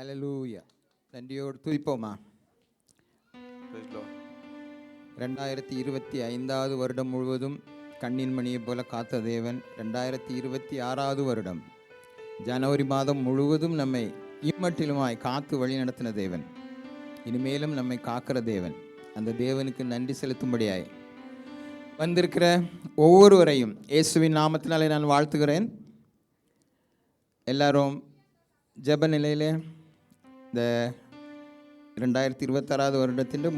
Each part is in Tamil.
ஹalleluya. நன்றியோடு துதிப்போமா. 2025 வருடம் முழுவதும் கண்ணின் மணியை போல காத்த தேவன் 2026 வருடம் ஜனவரி மாதம் முழுவதும் நம்மை இம்மட்டிலுமாய் காத்து வழி நடத்தின தேவன், இனிமேலும் நம்மை காக்கிற தேவன். அந்த தேவனுக்கு நன்றி செலுத்தும்படியாய் வந்திருக்கிற ஒவ்வொருவரையும் இயேசுவின் நாமத்தினாலே நான் வாழ்த்துகிறேன். எல்லாரும் ஜெப நிலையில் இந்த 2026 வருடத்திൻ്റെ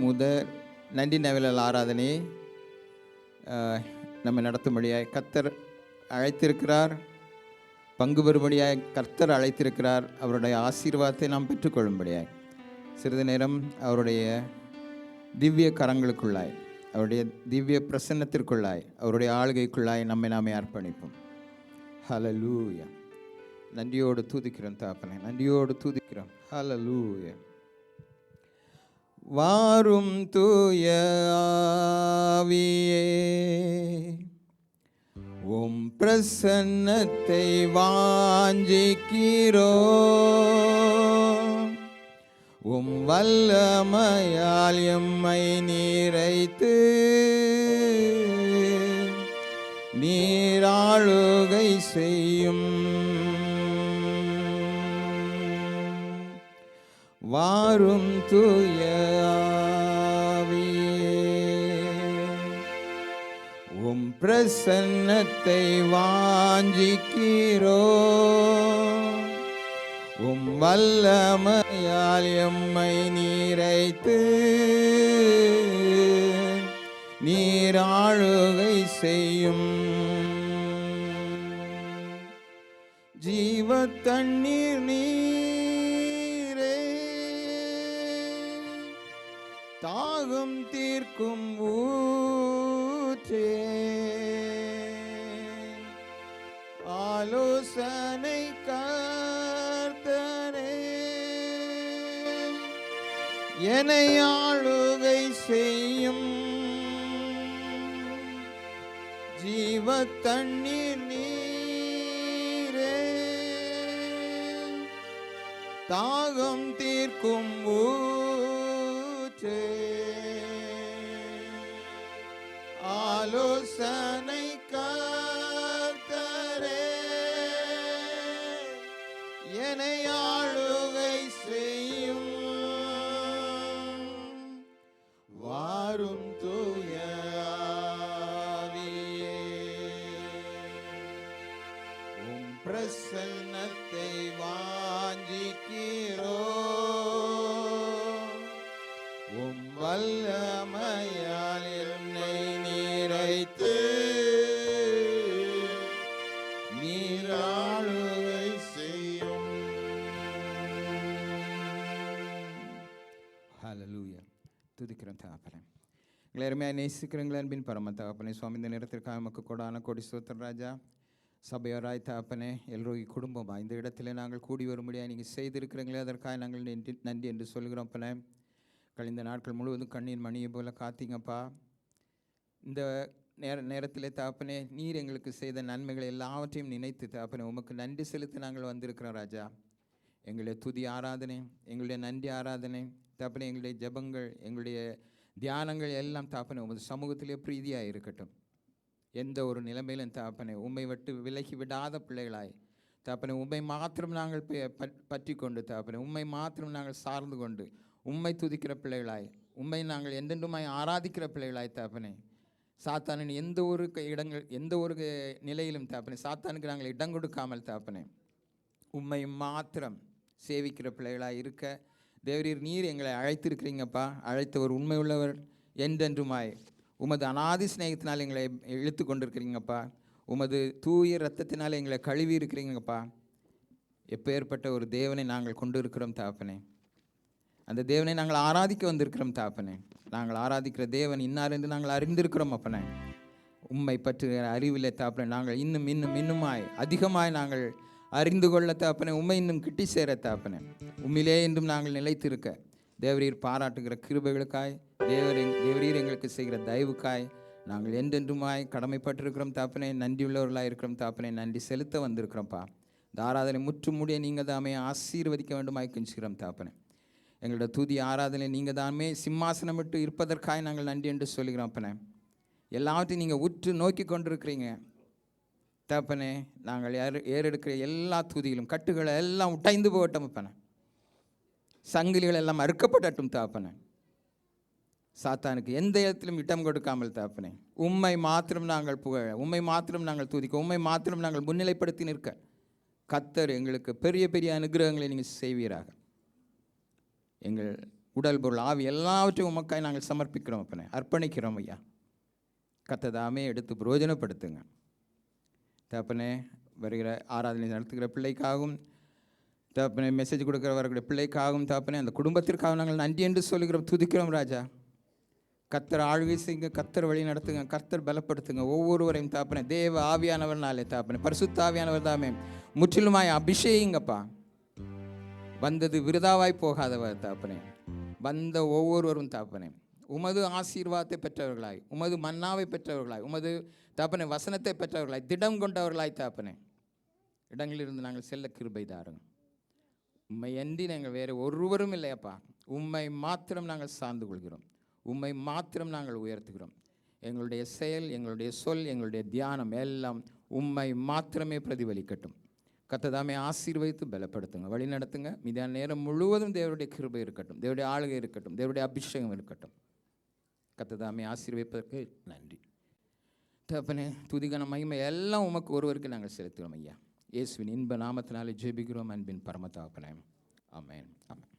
நன்றி நவிழல் ஆராதனையை நம்ம நடத்தும்படியாய் கர்த்தர் அழைத்திருக்கிறார். பங்கு பெறும்படியாய் கர்த்தர் அழைத்திருக்கிறார். அவருடைய ஆசீர்வாதத்தை நாம் பெற்றுக்கொள்ளும்படியாய் சிறிது நேரம் அவருடைய திவ்ய கரங்களுக்குள்ளாய், அவருடைய திவ்ய பிரசன்னத்திற்குள்ளாய், அவருடைய ஆளுகைக்குள்ளாய் நம்மை நாமே அர்ப்பணிப்போம். ஹல்லேலூயா. நன்றியோடு துதிக்கிறோம் தாப்பனே, நன்றியோடு துதிக்கிறோம். ஹல்லேலூயா. வாரும் தூய ஆவியே, உம் பிரசன்னத்தை வாஞ்சிக்கிறோம். உம் வல்லமையால் எம்மை நிறைத்து நீராளுகை செய்யும். வாரும் தூய ஆவியே, உம் பிரசன்னத்தை வாஞ்சிக்கிறோம். உம் வல்லமையால் எம்மை நீரைத்து நீராளுகை செய்யும். ஜீவ தண்ணீர் நீரே, தாகம் தீர்க்கும் ஊற்றே, ஆலோசனை கர்த்தரே, என்னை ஆளுகை செய்யும். ஜீவ தண்ணீர் நீரே, தாகம் தீர்க்கும் ஊற்றே, ஆலோசனை கர்த்தரே, என்னை ஆளுகை செய்யும். வாரும் தூய ஆவியே, உம் பிரசன்னத்தை வாஞ்சிக்கிறோம். உம் வல்லமையால் என்னை நீரைத்து நீராளுகை செய்யும். ஹல்லேலூயா. துதிக்கிறோம் தகப்பனே. எங்களை அருமையாக நேசிக்கிறீங்களா அன்பின் பரம தகப்பனே. சுவாமி, இந்த நேரத்திற்காக நமக்கு கொடான கோடி ஸ்தோத்திரம் ராஜா. சபையோராய் தகப்பனே, எல்லோரும் குடும்பமாக இந்த இடத்துல நாங்கள் கூடி வரும்படியாக நீங்கள் செய்திருக்கிறீங்களே, அதற்காக நாங்கள் நன்றி என்று சொல்கிறோம். அப்பனே, கழிந்த நாட்கள் முழுவதும் கண்ணீர் மணியை போல காத்தீங்கப்பா. இந்த நேரத்தில் தகப்பனே, நீர் எங்களுக்கு செய்த நன்மைகளை எல்லாவற்றையும் நினைத்து தகப்பனே உமக்கு நன்றி செலுத்த நாங்கள் வந்திருக்கிறோம் ராஜா. எங்களுடைய துதி ஆராதனை, எங்களுடைய நன்றி ஆராதனை தகப்பனே, எங்களுடைய ஜெபங்கள், எங்களுடைய தியானங்கள் எல்லாம் தகப்பனே உமது சமூகத்திலே பிரீதியாக இருக்கட்டும். எந்த ஒரு நிலைமையிலும் தகப்பனே உம்மை விட்டு விலகி விடாத பிள்ளைகளாய் தகப்பனே உம்மை மாத்திரம் நாங்கள் பற்றி கொண்டு தகப்பனே உம்மை மாத்திரம் நாங்கள் சார்ந்து கொண்டு உம்மை துதிக்கிற பிள்ளைகளாய், உம்மை நாங்கள் என்றென்றுமாய் ஆராதிக்கிற பிள்ளைகளாய் தகப்பனே, சாத்தானின் எந்த ஒரு நிலையிலும் தகப்பனே சாத்தானுக்கு நாங்கள் இடம் கொடுக்காமல் தகப்பனே உம்மை மாத்திரம் சேவிக்கிற பிள்ளைகளாய் இருக்க தேவரீர் நீர் எங்களை அழைத்திருக்கிறீங்கப்பா. அழைத்தவர் உண்மை உள்ளவர் என்றென்றுமாய் உமது அநாதி ஸ்நேகத்தினால் எங்களை இழுத்து கொண்டிருக்கிறீங்கப்பா. உமது தூய இரத்தத்தினால் எங்களை கழுவி இருக்கிறீங்கப்பா. எப்பேற்பட்ட ஒரு தேவனை நாங்கள் கொண்டு இருக்கிறோம் தகப்பனே. அந்த தேவனை நாங்கள் ஆராதிக்க வந்திருக்கிறோம் தகப்பனே. நாங்கள் ஆராதிக்கிற தேவன் இன்னார் என்று நாங்கள் அறிந்திருக்கிறோம் அப்பனே. உம்மை பற்றி அறிவில்லை தகப்பனே, நாங்கள் இன்னுமாய் அதிகமாய் நாங்கள் அறிந்து கொள்ள தகப்பனே, உம்மை இன்னும் கிட்டி சேர தகப்பனே, உம்மிலே என்றும் நாங்கள் நிலைத்திருக்க தேவரீர் பாராட்டுகிற கிருபைகளுக்காய், தேவரீர் எங்களுக்கு செய்கிற தயவுக்காய் நாங்கள் என்றென்றுமாய் கடமைப்பட்டிருக்கிறோம் தாப்பனே. நன்றி உள்ளவர்களாக இருக்கிறோம் தாப்பனே. நன்றி செலுத்த வந்திருக்கிறோம்ப்பா. இந்த ஆராதனை முற்றும் முடிய நீங்கள் தாமே ஆசீர்வதிக்க வேண்டுமாய் கெஞ்சுகிறோம் தகப்பனே. எங்களோட துதி ஆராதனை நீங்கள் தாமே சிம்மாசனம் விட்டு இருப்பதற்காக நாங்கள் நன்றி என்று சொல்லுகிறோம் அப்பனே. எல்லாத்தையும் நீங்கள் உற்று நோக்கி கொண்டிருக்கிறீங்க தகப்பனே. நாங்கள் ஏறெடுக்கிற எல்லா துதியிலும் கட்டுகளை எல்லாம் உடைந்து போகட்டும் அப்பனே. சங்கிலிகள் எல்லாம் அறுக்கப்படட்டும் தகப்பனே. சாத்தானுக்கு எந்த இடத்திலும் இடம் கொடுக்காமல் தகப்பனே, உம்மை மாத்திரம் நாங்கள் புகழ, உம்மை மாத்திரம் நாங்கள் துதிக்க, உம்மை மாத்திரம் நாங்கள் முன்னிலைப்படுத்தி நிற்க கர்த்தர் எங்களுக்கு பெரிய பெரிய அனுகிரகங்களை நீங்கள் செய்வீராக. எங்கள் உடல் பொருள் ஆவி எல்லாவற்றையும் உமக்காய் நாங்கள் சமர்ப்பிக்கிறோம் அப்பனே, அர்ப்பணிக்கிறோம் ஐயா. கர்த்ததாமே எடுத்து பிரயோஜனப்படுத்துங்க தகப்பனே. வருகிற ஆராதனை நடத்துகிற பிள்ளைக்காகவும் தகப்பனே, மெசேஜ் கொடுக்குறவர்களுடைய பிள்ளைக்காகவும் தகப்பனே, அந்த குடும்பத்திற்காக நாங்கள் நன்றி என்று சொல்லுகிறோம், துதிக்கிறோம் ராஜா. கர்த்தர் ஆளுகை செய்யுங்க, கர்த்தர் வழி நடத்துங்க, கர்த்தர் பலப்படுத்துங்க ஒவ்வொருவரையும் தகப்பனே. தேவ ஆவியானவர்னாலே தகப்பனே, பரிசுத்த ஆவியானவர் தாமே முற்றிலுமாய் அபிஷேகங்கப்பா. வந்தது விருதாவாய் போகாதவர் தகப்பனே. வந்த ஒவ்வொருவரும் தகப்பனே உமது ஆசீர்வாதத்தை பெற்றவர்களாய், உமது மன்னாவை பெற்றவர்களாய், உமது தகப்பனே வசனத்தை பெற்றவர்களாய், திடம் கொண்டவர்களாய் தகப்பனே இடங்களிலிருந்து நாங்கள் செல்ல கிருபை தாருங்க. உம்மை அன்றி நாங்கள் வேறு ஒருவரும் இல்லையப்பா. உம்மை மாத்திரம் நாங்கள் சார்ந்து கொள்கிறோம், உம்மை மாத்திரம் நாங்கள் உயர்த்துகிறோம். எங்களுடைய செயல், எங்களுடைய சொல், எங்களுடைய தியானம் எல்லாம் உம்மை மாத்திரமே பிரதிபலிக்கட்டும். கர்த்ததாமே ஆசீர்வதித்து பலப்படுத்துங்க, வழி நடத்துங்க. மீதான நேரம் முழுவதும் தேவருடைய கிருபை இருக்கட்டும், தேவருடைய ஆளுகை இருக்கட்டும், தேவருடைய அபிஷேகம் இருக்கட்டும். கர்த்ததாமே ஆசீர்வதிப்பதற்கு நன்றி தகப்பனே. துதிகன மகிமை எல்லாம் உமக்கு ஒருவருக்கு நாங்கள் செலுத்துகிறோம் ஐயா. இயேசுவின் இன்ப நாமத்தினாலே ஜெபிக்கிறோம் அன்பின் பரம தகப்பனே. ஆமென், ஆமென்.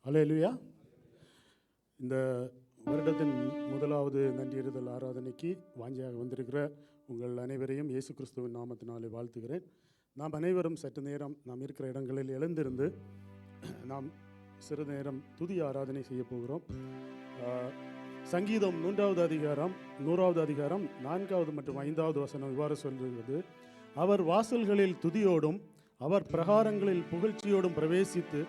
அல்லேலூயா. இந்த வருடத்தின் முதலாவது நன்றியறிதல் ஆராதனைக்கு வாஞ்சியாக வந்திருக்கிற உங்கள் அனைவரையும் இயேசு கிறிஸ்துவின் நாமத்தினாலே வாழ்த்துகிறேன். நாம் அனைவரும் சற்று நேரம் நாம் இருக்கிற இடங்களில் எழுந்திருந்து நாம் சிறிது நேரம் துதி ஆராதனை செய்ய போகிறோம். சங்கீதம் 1வது அதிகாரம் 4வது மற்றும் 5வது வசனம் இவ்வாறு சொல்கிறது: அவர் வாசல்களில் துதியோடும் அவர் பிரகாரங்களில் புகழ்ச்சியோடும் பிரவேசித்து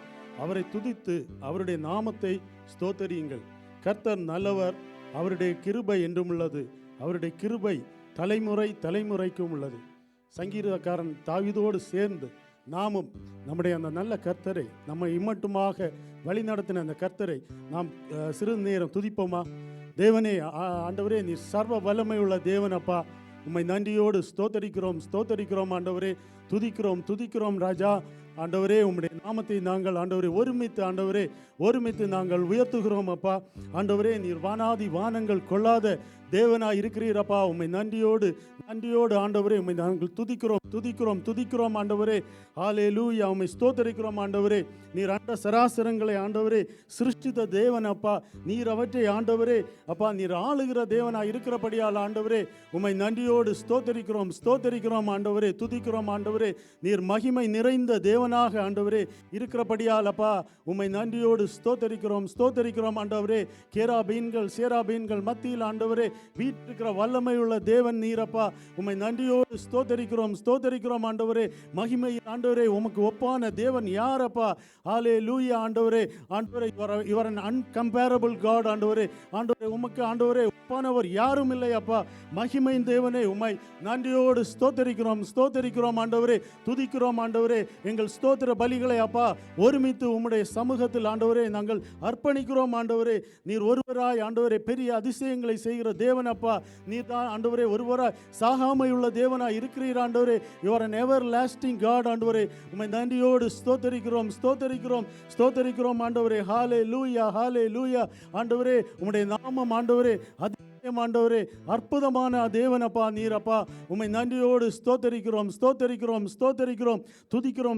அவரை துதித்து அவருடைய நாமத்தை ஸ்தோத்தரியுங்கள். கர்த்தர் நல்லவர், அவருடைய கிருபை என்றும் உள்ளது, அவருடைய கிருபை தலைமுறை தலைமுறைக்கும் உள்ளது. சங்கீதக்காரன் தாவீதோடு சேர்ந்து நாமும் நம்முடைய அந்த நல்ல கர்த்தரை, நம்மை இம்மட்டுமாக வழி நடத்தின அந்த கர்த்தரை நாம் சிறிது நேரம் துதிப்போமா? தேவனே, ஆண்டவரே, நீ சர்வ வல்லமை உள்ள தேவனப்பா, உம்மை நன்றியோடு ஸ்தோத்தரிக்கிறோம் ஆண்டவரே, துதிக்கிறோம் ராஜா. ஆண்டவரே, உம்முடைய நாமத்தை நாங்கள் ஆண்டவரே ஒருமித்து நாங்கள் உயர்த்துகிறோம் அப்பா. ஆண்டவரே, நீர் வானாதி வானங்கள் கொள்ளாத தேவனாய் இருக்கிறீரப்பா. உம்மை நன்றியோடு ஆண்டவரே உம்மை நாங்கள் துதிக்கிறோம் ஆண்டவரே. ஹல்லேலூயா. உம்மை ஸ்தோத்தரிக்கிறோம் ஆண்டவரே. நீர் அண்ட சராசரங்களை ஆண்டவரே சிருஷ்டித்த தேவன் அப்பா. நீர் அவற்றை ஆண்டவரே அப்பா நீர் ஆளுகிற தேவனாய் இருக்கிறபடியால் ஆண்டவரே உம்மை நன்றியோடு ஸ்தோத்தரிக்கிறோம் ஆண்டவரே, துதிக்கிறோம் ஆண்டவரே. நீர் மகிமை நிறைந்த தேவனாக ஆண்டவரே இருக்கிறபடியால் அப்பா உம்மை நன்றியோடு ஸ்தோத்தரிக்கிறோம் ஆண்டவரே. கேராபீன்கள் சேராபீன்கள் மத்தியில் ஆண்டவரே வீற்றிருக்கிற வல்லமை உள்ள தேவன் நீரப்பா. உம்மை நன்றியோடு ஸ்தோத்தரிக்கிறோம் ஆண்டவரே. மகிமை ஆண்டவரே உமக்கு ஒப்பான தேவன் யாரப்பா? ஹல்லேலூயா ஆண்டவரே. you are an uncomparable God ஆண்டவரே. உமக்கு ஆண்டவரே ஒப்பானவர் யாரும் இல்லை அப்பா. மகிமையின் தேவனே, உம்மை நன்றியோடு ஸ்தோத்தரிக்கிறோம் ஆண்டவரே, துதிக்கிறோம் ஆண்டவரே. எங்கள் ஸ்தோத்திர பலிகளை அப்பா ஒருமித்து உம்முடைய சமூகத்தில் ஆண்டவரே நாங்கள் அர்ப்பணிக்கிறோம் ஆண்டவரே. நீர் ஒருவராய் ஆண்டவரே பெரிய அதிசயங்களை செய்கிற தேவன் அப்பா. நீர் தான் ஆண்டவரே ஒருவராய் சாகாமையுள்ள தேவனாய் இருக்கிறீர் ஆண்டவரே. you are an everlasting God ஆண்டவரே. உம்மை நன்றியோடு ஸ்தோத்தரிக்கிறோம் ஆண்டவரே. ஹல்லேலூயா ஆண்டவரே. உம்முடைய நாமம் ஆண்டவரே ஆண்டவரே அற்புதமான தேவனப்பா நீரப்பா. உம்மை நன்றியோடு ஸ்தோத்தரிக்கிறோம்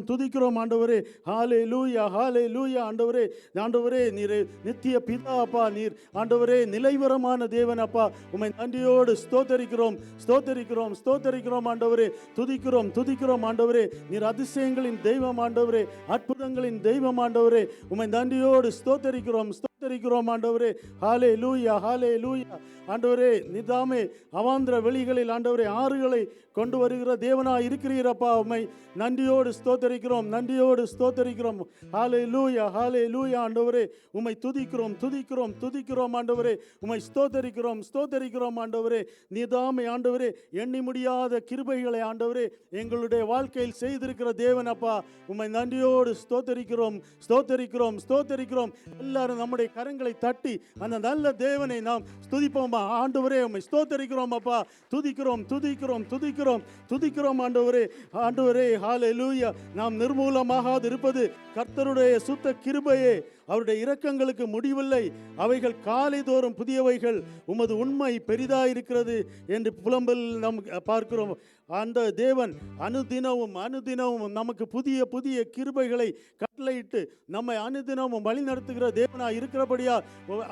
துதிக்கிறோம் ஆண்டவரே. ஹல்லேலூயா ஆண்டவரே. நீர் நித்திய பிதா அப்பா. நீர் ஆண்டவரே நிலைவரமான தேவனப்பா. உம்மை நன்றியோடு ஸ்தோத்தரிக்கிறோம் ஆண்டவரே. துதிக்கிறோம் ஆண்டவரே. நீர் அதிசயங்களின் தெய்வம் ஆண்டவரே, அற்புதங்களின் தெய்வம் ஆண்டவரே. உம்மை நன்றியோடு ஸ்தோத்தரிக்கிறோம் ஸ்தோத்திரிக்கிறோம் ஆண்டவரே. ஹாலே லூயா, ஹாலே லூயா. ஆண்டவரே நிதாமே அவாந்திர வெளிகளில் ஆண்டவரே ஆறுகளை கொண்டு வருகிற தேவனாய் இருக்கிறீரப்பா. உம்மை நன்றியோடு ஸ்தோத்தரிக்கிறோம், நன்றியோடு ஸ்தோத்தரிக்கிறோம். ஹாலே லூயா, ஹாலே லூயா. ஆண்டவரே உம்மை துதிக்கிறோம், துதிக்கிறோம், துதிக்கிறோம் ஆண்டவரே. உம்மை ஸ்தோத்தரிக்கிறோம், ஸ்தோத்தரிக்கிறோம் ஆண்டவரே. நிதாமே ஆண்டவரே எண்ணி முடியாத கிருபைகளை ஆண்டவரே எங்களுடைய வாழ்க்கையில் செய்திருக்கிற தேவன் அப்பா. உம்மை நன்றியோடு ஸ்தோத்தரிக்கிறோம், ஸ்தோத்தரிக்கிறோம், ஸ்தோத்தரிக்கிறோம். எல்லாரும் நம்முடைய கரங்களை தட்டி அந்த நல்ல தேவனை நாம் ஸ்துதிப்போம் ஆண்டவரே. உம்மை ஸ்தோத்தரிக்கிறோம் அப்பா. துதிக்கிறோம், துதிக்கிறோம், துதிக்கிறோம், துதிக்கிறோம் ஆண்டவரே. ஆண்டவரே ஹல்லேலூயா. நாம் நிர்மூலமாகாது இருப்பது கர்த்தருடைய சுத்த கிருபையே. அவருடைய இரக்கங்களுக்கு முடிவில்லை, அவைகள் காலை தோறும் புதியவைகள். உமது உண்மை பெரிதாயிருக்கிறது என்று புலம்பல் நாம் பார்க்கிறோம். அந்த தேவன் அனுதினமும் அனுதினமும் நமக்கு புதிய புதிய கிருபைகளை கட்டளையிட்டு நம்மை அனுதினமும் வழி நடத்துகிற தேவனாய் இருக்கிறபடியா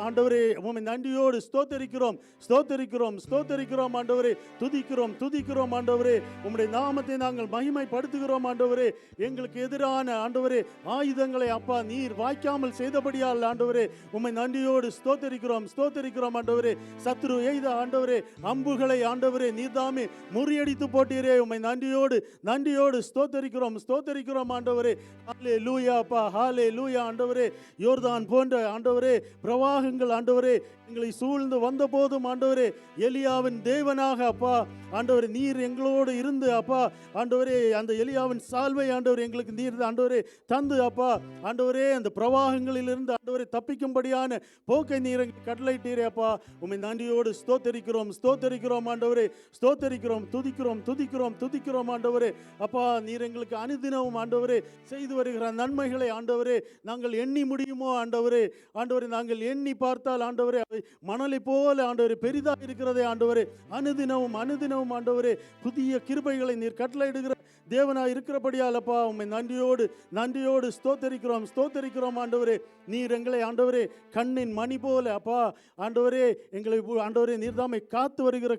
ஆண்டவரே உம்மை நன்றியோடு ஸ்தோத்தரிக்கிறோம், ஸ்தோத்தரிக்கிறோம், ஸ்தோத்தரிக்கிறோம் ஆண்டவரே. துதிக்கிறோம், துதிக்கிறோம் ஆண்டவரே. உம்முடைய நாமத்தை நாங்கள் மகிமைப்படுத்துகிறோம் ஆண்டவரே. எங்களுக்கு எதிரான ஆண்டவரே ஆயுதங்களை அப்பா நீர் வாய்க்காமல் செய்தபடியால் ஆண்டவரே உம்மை நன்றியோடு ஸ்தோத்தரிக்கிறோம், ஸ்தோத்தரிக்கிறோம் ஆண்டவரே. சத்ரு எய்த ஆண்டவரே அம்புகளை ஆண்டவரே நீர்தாமே முறியடித்து போட்டீரே. உம்மை நன்றியோடு நன்றியோடு ஸ்தோத்தரிக்கிறோம், ஸ்தோத்தரிக்கிறோம் ஆண்டவரே. ஹல்லேலூயா அப்பா, ஹல்லேலூயா ஆண்டவரே. யோர்தான் போன்ற ஆண்டவரே பிரவாகங்கள் ஆண்டவரே எங்களை சூழ்ந்து வந்த போதும் ஆண்டவரே எலியாவின் தேவனாக அப்பா ஆண்டவரே நீர் எங்களோடு இருந்து அப்பா ஆண்டவரே அந்த எலியாவின் சால்வை ஆண்டவர் எங்களுக்கு நீர் ஆண்டவரே தந்து அப்பா ஆண்டவரே அந்த பிரவாகங்களிலிருந்து ஆண்டவரை தப்பிக்கும்படியான போக்கை நீர் எங்களுக்கு கட்டளையிட்டீரே அப்பா. உம்மை நன்றியோடு ஸ்தோத்தரிக்கிறோம், ஸ்தோத்தரிக்கிறோம் ஆண்டவரே. ஸ்தோத்தரிக்கிறோம், துதிக்கிறோம், துதிக்கிறோம், துதிக்கிறோம் ஆண்டவரே. அப்பா நீர் எங்களுக்கு அனுதினமும் ஆண்டவரே செய்து வருகிற நன்மைகளை ஆண்டவரே நாங்கள் எண்ணி முடியுமோ ஆண்டவரே. ஆண்டவரே நாங்கள் எண்ணி பார்த்தால் ஆண்டவரே மணலை போல ஆண்டவரே பெரிதாக இருக்கிறதே ஆண்டவரே. அனுதினமும் அனுதினமும் ஆண்டவரே புதிய கிருபைகளை நீர் கட்டளையிடுகிற தேவனாய் இருக்கிறபடியால் அப்பா உம்மை நன்றியோடு நன்றியோடு ஸ்தோத்தரிக்கிறோம், ஸ்தோத்தரிக்கிறோம் ஆண்டவரே. நீர் எங்களை ஆண்டவரே கண்ணின் மணி போல அப்பா ஆண்டவரே எங்களை ஆண்டவரே நீர்தாமை காத்து வருகிற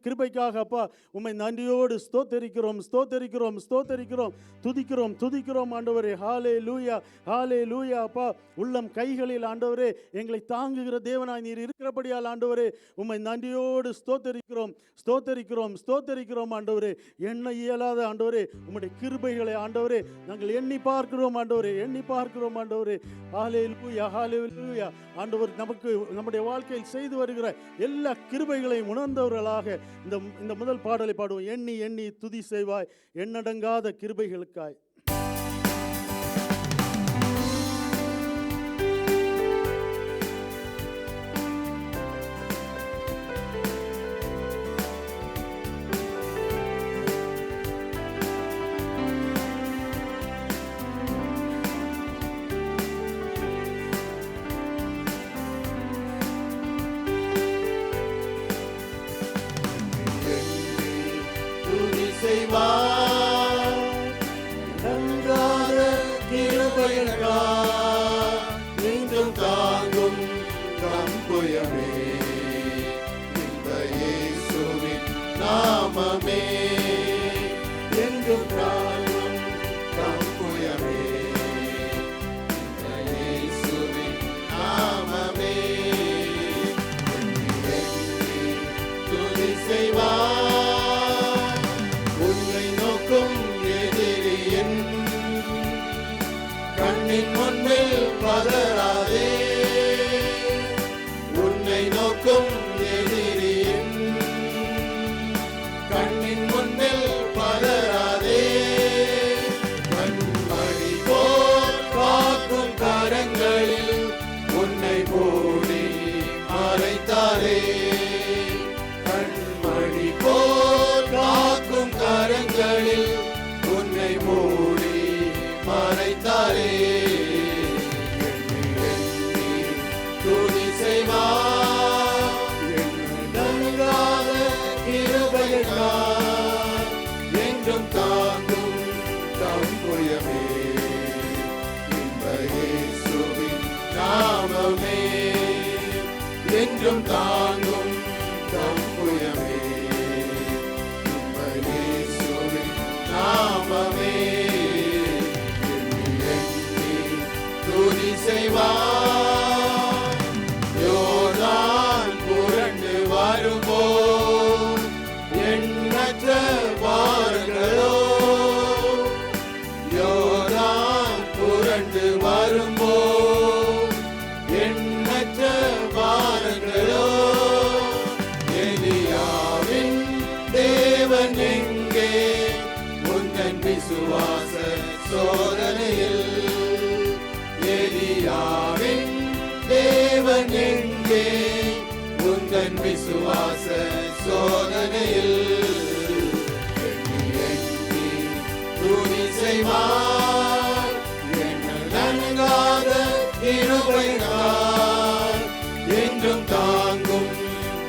கிருபைக்காக அப்பா உம்மை நன்றியோடு ஸ்தோத்தரிக்கிறோம், ஸ்தோத்தரிக்கிறோம், ஸ்தோத்தரிக்கிறோம், துதிக்கிறோம், துதிக்கிறோம் ஆண்டவரே. ஹாலே லூயா, ஹாலே லூயா அப்பா. உள்ளம் கைகளில் ஆண்டவரே எங்களை தாங்குகிற தேவனாய் நீர் இருக்கிறபடியால் ஆண்டவரே உம்மை நன்றியோடு ஸ்தோத்தரிக்கிறோம், ஸ்தோத்தரிக்கிறோம், ஸ்தோத்தரிக்கிறோம் ஆண்டவரே. எண்ண இயலாத ஆண்டவரே உம்முடைய கிருபைகளை ஆண்டவரே நாங்கள் எண்ணி பார்க்கிறோம் ஆண்டவரே, எண்ணி பார்க்கிறோம் ஆண்டவரே. ஹல்லேலூயா, ஹல்லேலூயா. ஆண்டவர் நமக்கு நம்முடைய வாழ்க்கையில் செய்து வருகிற எல்லா கிருபைகளையும் உணர்ந்தவர்களாக இந்த முதல் பாடலை பாடுவோம். எண்ணி எண்ணி துதி செய்வாய் எண்ணடங்காத கிருபைகளுக்காய். நெஞ்சும் தாங்கும் தம்புயமே இந்த இயேசுவின் நாமமே. என்றும் தாங்கும் தம்புயமே இந்த இயேசுவின் நாமமே. துதி செய்வார் உன்னை நோக்கும் எதிரியின் கண்ணின் முன்பில் பதறாதே. உன்னை நோக்கும் எதிரியின் கண்ணின் முன்பில் பதறாதே. கண்மணி போல் காக்கும் கரங்களில் உன்னை மூடி மறைத்தாரே. கண்மணி போல் காக்கும் கரங்களில் உன்னை மூடி மறைத்தாரே. துதி செய்வார் எண்ணடங்காத கிருபையினால் என்றும் தாங்கும் தம்புயமே இந்த இயேசுவின் நாமமே. என்றும் தாங்கும் தம்புயமே இந்த இயேசுவின் நாமமே. துதி செய்வார் விசுவாச சோதனையில் எண்ணி எண்ணி துதி செய்வார். எண்ணல் அணுகாத கிருபையினால் என்றும் தாங்கும்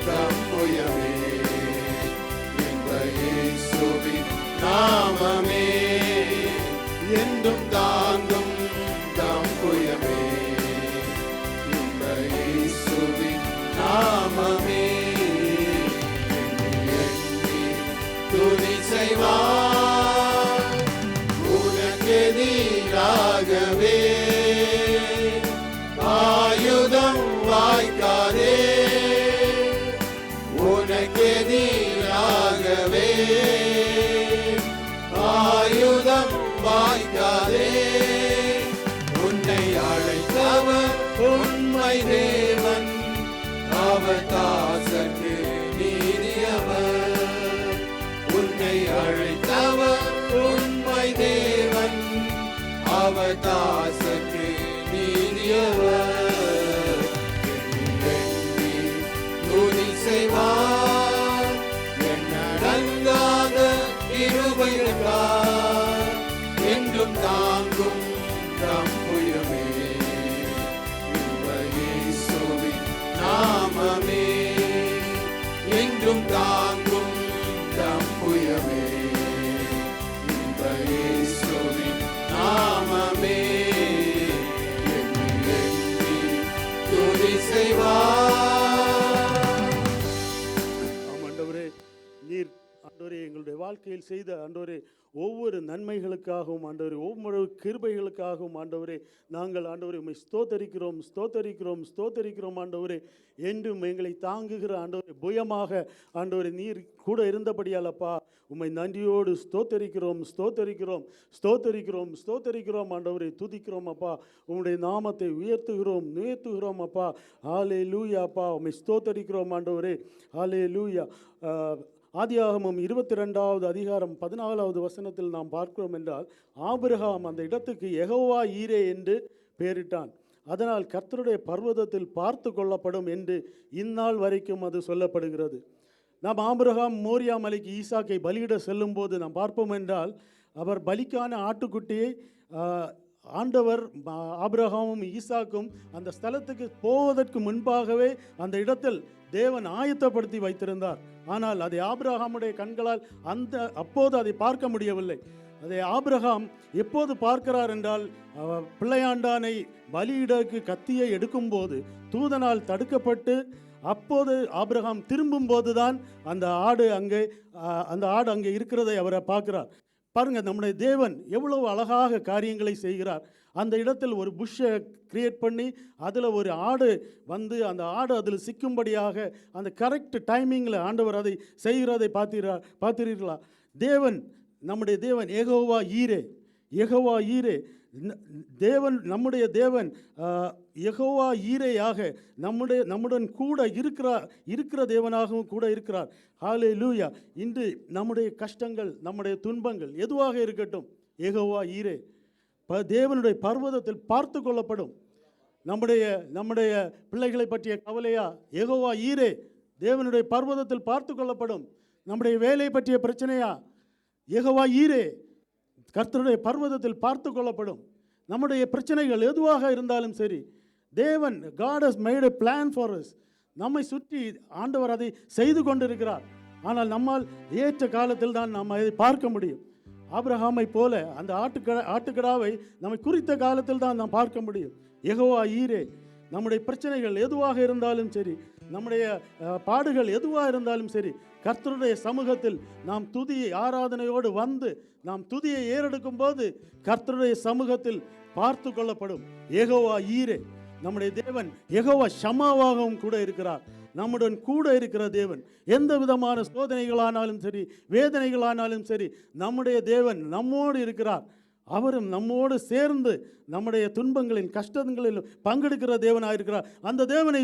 தம் புயமே இன்ப இயேசுவின் நாமமே. என்றும் தாங்கும் தம் புயமே இன்ப இயேசுவின் நாமமே. எண்ணி எண்ணி துதி செய்வார். உனக்கெதிராகவே ஆயுதம் வாய்க்காதே. உனக்கெதிராகவே ஆயுதம் வாய்க்காதே. உன்னை அழைத்தவர் உண்மை தேவன், அவர் தாசற்கு நீதியவர். உன்னை அழைத்தவர் உண்மை தேவன், அவர் தாசற்கு நீதியவர். எண்ணி எண்ணி துதி செய்வார். எண்ணடங்காத கிருபையினால் என்றும் தாங்கும் தம் புயமே இன்ப இயேசுவின் நாமமே. என்றும் தாங்கும் தம் புயமே இன்ப இயேசுவின் நாமமே. எண்ணி எண்ணி துதி செய்வார். ஆண்டவரே, நீர் ஆண்டவரே எங்களுடைய வாழ்க்கையில் செய்த ஆண்டவரே ஒவ்வொரு நன்மைகளுக்காகவும் ஆண்டவரே ஒவ்வொரு கிருபைகளுக்காகவும் ஆண்டவரே நாங்கள் ஆண்டவரே உம்மை ஸ்தோத்தரிக்கிறோம் ஸ்தோத்தரிக்கிறோம் ஸ்தோத்தரிக்கிறோம் ஆண்டவரே. என்றும் எங்களை தாங்குகிற ஆண்டவரே புயமாக ஆண்டவரே நீர் கூட இருந்தபடியாலப்பா உம்மை நன்றியோடு ஸ்தோத்தரிக்கிறோம் ஸ்தோத்தரிக்கிறோம் ஸ்தோத்தரிக்கிறோம் ஸ்தோத்தரிக்கிறோம் ஆண்டவரே. துதிக்கிறோம் அப்பா, உம்முடைய நாமத்தை உயர்த்துகிறோம் அப்பா. ஹல்லேலூயா அப்பா, உம்மை ஸ்தோத்தரிக்கிறோம் ஆண்டவரே. ஹல்லேலூயா. ஆதியாகமம் 22வது அதிகாரம் 14வது வசனத்தில் நாம் பார்க்கிறோம் என்றால், ஆபிரகாம் அந்த இடத்துக்கு யெகோவா ஈரே என்று பெயரிட்டான். அதனால் கர்த்தருடைய பர்வதத்தில் பார்த்து கொள்ளப்படும் என்று இந்நாள் வரைக்கும் அது சொல்லப்படுகிறது. நாம் ஆபிரகாம் மோரியா மலைக்கு ஈசாக்கை பலியிட செல்லும் போது நாம் பார்ப்போம் என்றால், அவர் பலிக்கான ஆட்டுக்குட்டியை ஆண்டவர் ஆபிரகாமும் ஈசாக்கும் அந்த ஸ்தலத்துக்கு போவதற்கு முன்பாகவே அந்த இடத்தில் தேவன் ஆயத்தப்படுத்தி வைத்திருந்தார். ஆனால் அதை ஆபிரகாமுடைய கண்களால் அப்போது அதை பார்க்க முடியவில்லை. அதை ஆபிரகாம் எப்போது பார்க்கிறார் என்றால், பிள்ளையாண்டானை பலியிடக்கு கத்தியை எடுக்கும்போது தூதனால் தடுக்கப்பட்டு அப்போது ஆபிரகாம் திரும்பும் போதுதான் அந்த ஆடு அங்கே இருக்கிறதை அவரை பார்க்கிறார். பாருங்க, நம்முடைய தேவன் எவ்வளவு அழகாக காரியங்களை செய்கிறார். அந்த இடத்தில் ஒரு புஷ்ஷை கிரியேட் பண்ணி அதில் ஒரு ஆடு வந்து அந்த ஆடு அதில் சிக்கும்படியாக அந்த கரெக்ட் டைமிங்கில் ஆண்டவர் அதை செய்கிறதை பார்த்தீர்களா? நம்முடைய தேவன் யெகோவா ஈரே தேவன், நம்முடைய தேவன் யெகோவா ஈரேயாக நம்முடன் கூட இருக்கிற தேவனாகவும் கூட இருக்கிறார். ஹல்லேலூயா. இன்று நம்முடைய கஷ்டங்கள், நம்முடைய துன்பங்கள் எதுவாக இருக்கட்டும், யெகோவா ஈரே தேவனுடைய பர்வதத்தில் பார்த்து கொள்ளப்படும். நம்முடைய பிள்ளைகளை பற்றிய கவலையா, யெகோவா ஈரே தேவனுடைய பர்வதத்தில் பார்த்து கொள்ளப்படும். நம்முடைய வேலை பற்றிய பிரச்சனையா, யெகோவா ஈரே கர்த்தருடைய பர்வதத்தில் பார்த்து கொள்ளப்படும். நம்முடைய பிரச்சனைகள் எதுவாக இருந்தாலும் சரி, தேவன் God has made a plan for us. நம்மை சுற்றி ஆண்டவர் அதை செய்து கொண்டிருக்கிறார். ஆனால் நம்மால் ஏற்ற காலத்தில் தான் நாம் அதை பார்க்க முடியும். ஆபிரகாமை போல அந்த ஆட்டுக்கடாவை நம்மை குறித்த காலத்தில் தான் நாம் பார்க்க முடியும். யெகோவா ஈரே. நம்முடைய பிரச்சனைகள் எதுவாக இருந்தாலும் சரி, நம்முடைய பாடுகள் எதுவாக இருந்தாலும் சரி, கர்த்தருடைய சமூகத்தில் நாம் துதியை ஆராதனையோடு வந்து நாம் துதியை ஏறெடுக்கும் போது கர்த்தருடைய சமூகத்தில் பார்த்து கொள்ளப்படும். யெகோவா ஈரே. நம்முடைய தேவன் யெகோவா ஷமாவாகவும் கூட இருக்கிறார். நம்முடன் கூட இருக்கிற தேவன். எந்த விதமான சோதனைகளானாலும் சரி, வேதனைகளானாலும் சரி, நம்முடைய தேவன் நம்மோடு இருக்கிறார். அவரும் நம்மோடு சேர்ந்து நம்முடைய துன்பங்களின் கஷ்டங்களில் பங்கெடுக்கிற தேவனாக இருக்கிறார். அந்த தேவனை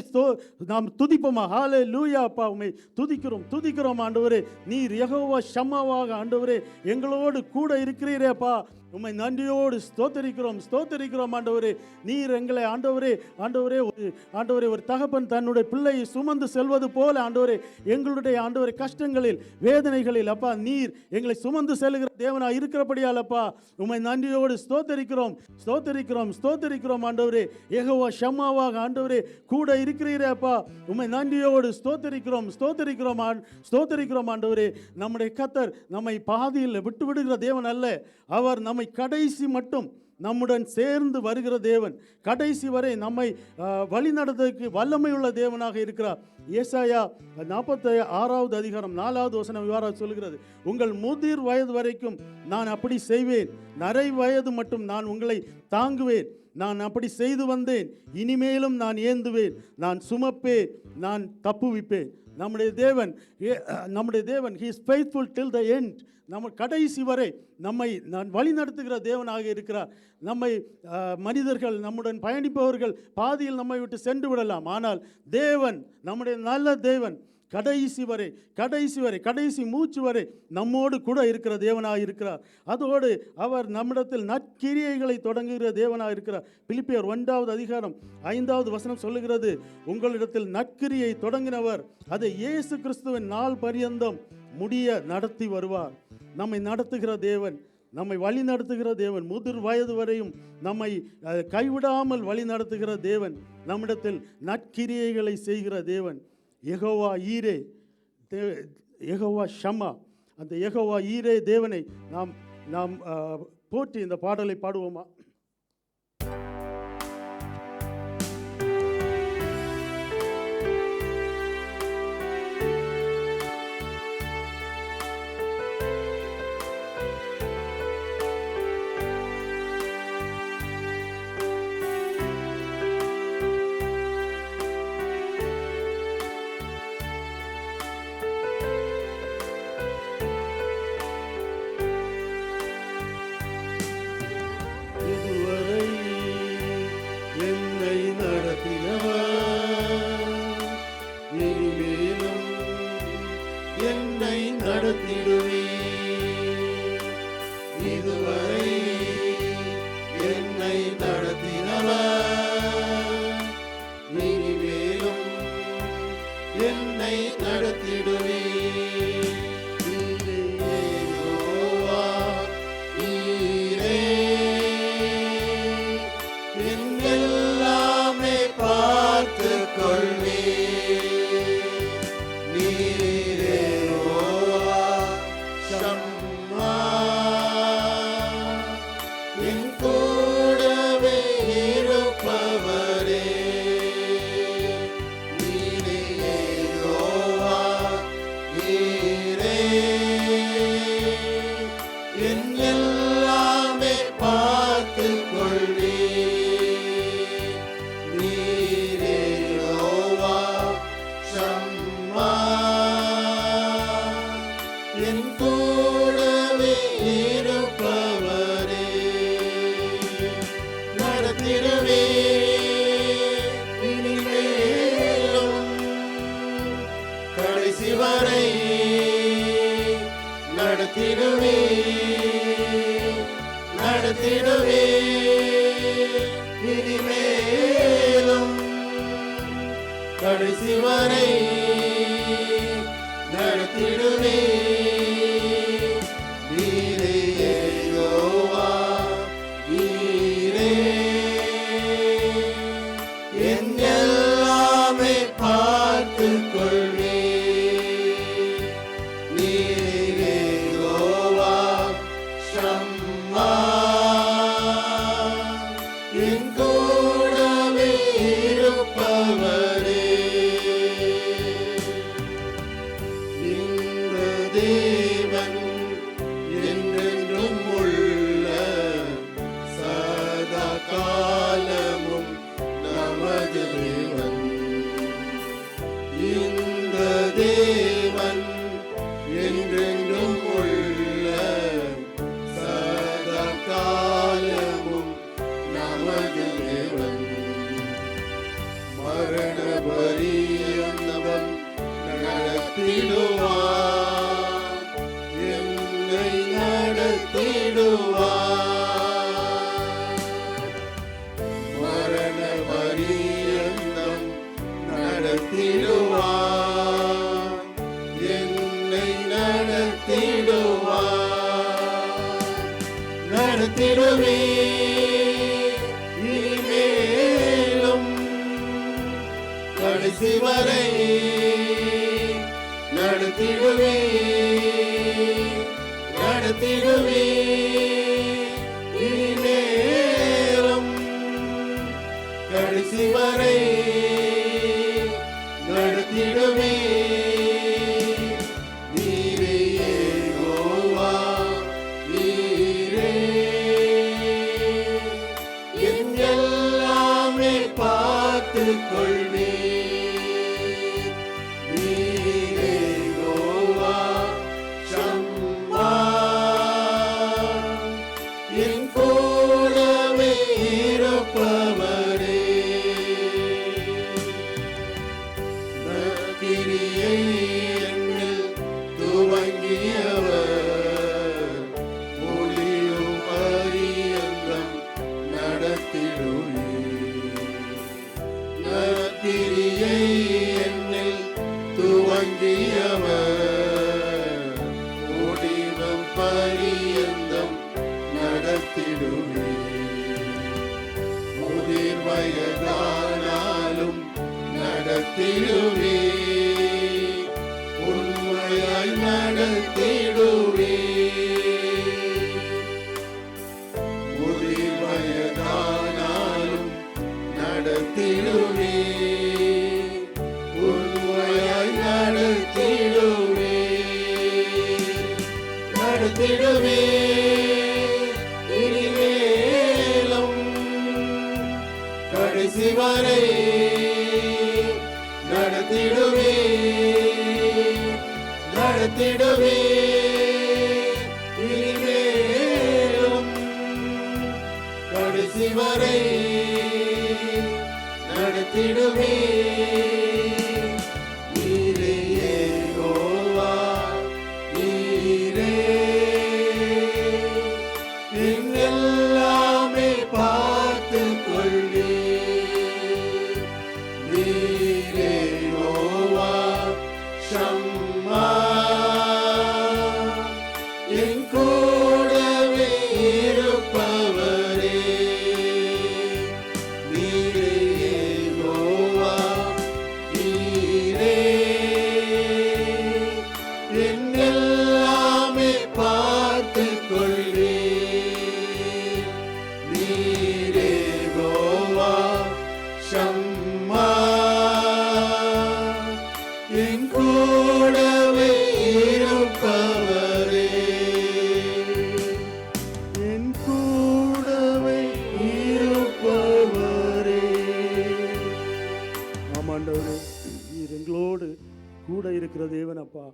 நாம் துதிப்போமா? ஹல்லேலூயா. அப்பா, உம்மை துதிக்கிறோம் ஆண்டவரே. நீர் யெகோவா ஷம்மாவாக ஆண்டவரே எங்களோடு கூட இருக்கிறீரே அப்பா. உம்மை நன்றியோடு ஸ்தோத்தரிக்கிறோம் ஆண்டவரே. நீர் எங்களை ஆண்டவரே ஒரு தகப்பன் தன்னுடைய பிள்ளையை சுமந்து செல்வது போல ஆண்டவரே, எங்களுடைய ஆண்டவரே கஷ்டங்களில் வேதனைகளில் அப்பா நீர் எங்களை சுமந்து செல்கிற தேவனா இருக்கிறபடியால் அப்பா உம்மை நன்றியோடு ஸ்தோத்தரிக்கிறோம் ஆண்டவரே. யெகோவா ஷம்மாவாக ஆண்டவரே கூட இருக்கிறீரே அப்பா, உம்மை நன்றியோடு ஸ்தோத்தரிக்கிறோம் ஆண்டவரே. நம்முடைய கர்த்தர் நம்மை பாதியில் விட்டு விடுகிற தேவன் அல்ல. அவர் நம்மை கடைசி மட்டும் நம்முடன் சேர்ந்து வருகிற தேவன். கடைசி வரை நம்மை வழிநடத்துவதற்கு வல்லமையுள்ள தேவனாக இருக்கிறார். ஏசாயா 46வது அதிகாரம் 4வது வசனம் இவ்வாறு சொல்கிறது, உங்கள் முதிர் வயது வரைக்கும் நான் அப்படி செய்வேன், நரை வயது மட்டும் நான் உங்களை தாங்குவேன். நான் அப்படி செய்து வந்தேன், இனிமேலும் நான் ஏந்துவேன், நான் சுமப்பேன், நான் தப்புவிப்பேன். நம்முடைய தேவன் he is faithful till the end. நம்ம கடைசி வரை நம்மை வழி நடத்துகிற தேவனாக இருக்கிறார். நம்மை மனிதர்கள் நம்முடன் பயணிப்பவர்கள் பாதியில் நம்மை விட்டு சென்று விடலாம். ஆனால் தேவன், நம்முடைய நல்ல தேவன் கடைசி மூச்சு வரை நம்மோடு கூட இருக்கிற தேவனாக இருக்கிறார். அதோடு அவர் நம்மிடத்தில் நற்கிரியைகளை தொடங்குகிற தேவனாக இருக்கிறார். பிலிப்பியர் 1வது அதிகாரம் 5வது வசனம் சொல்லுகிறது, உங்களிடத்தில் நற்கிரியை தொடங்கினவர் அதை இயேசு கிறிஸ்துவின் நாள் பரியந்தம் முடிய நடத்தி வருவார். நம்மை நடத்துகிற தேவன், நம்மை வழி நடத்துகிற தேவன், முதிர் வயது வரையும் நம்மை கைவிடாமல் வழி நடத்துகிற தேவன், நம்மிடத்தில் நற்கிரியைகளை செய்கிற தேவன். யெகோவா ஈரே, யெகோவா ஷம்மா, அந்த யெகோவா ஈரே தேவனை நாம் போற்றி இந்த பாடலை பாடுவோமா? நடத்திடுவார். கடைசி வரை நடத்திடுவே இனிமேலும் கடைசி வரை நடத்திடுவே. நீரே யெகோவா, நீரே என் எல்லாமே பார்த்துக் கொள்வே. நீரே யெகோவா ஷம்மா, என் கூடவே இருப்பவரே. நற்கிரியை என்னில் துவங்கியவர் முடியும் பரியந்தம் நடத்திடுவே. நற்கிரியை என்னில் துவங்கியவர் முடிவும் பரியந்தம் நடத்திடுவே. முதிர் வயதானாலும் நடத்திடுவே, உண்மையாய் நடத்திடுவே. முதிர் வயதானாலும் நடத்திடுவே, உண்மையாய் நடத்திடுவே. நடத்திடுவே இனிமேலும் கடைசி வரை நடத்திடுவே இனிமேலும் கடைசி வரை நடத்திடுவே. நீரே யெகோவா, நீரே என் எல்லாமே பார்த்துக் கொள்வே. நீரே யெகோவா ஷம்மா, என் கூடவே இருப்பவரே. நீரே யெகோவா, நீரே என் எல்லாமே பார்த்துக் கொள்வே. நீரே யெகோவா ஷம்மா, என் கூடவே இருப்பவரே. என் கூடவே இருப்பவரே. ஆமாண்டவரே, நீர் எங்களோடு கூட இருக்கிற தேவன் அப்பா.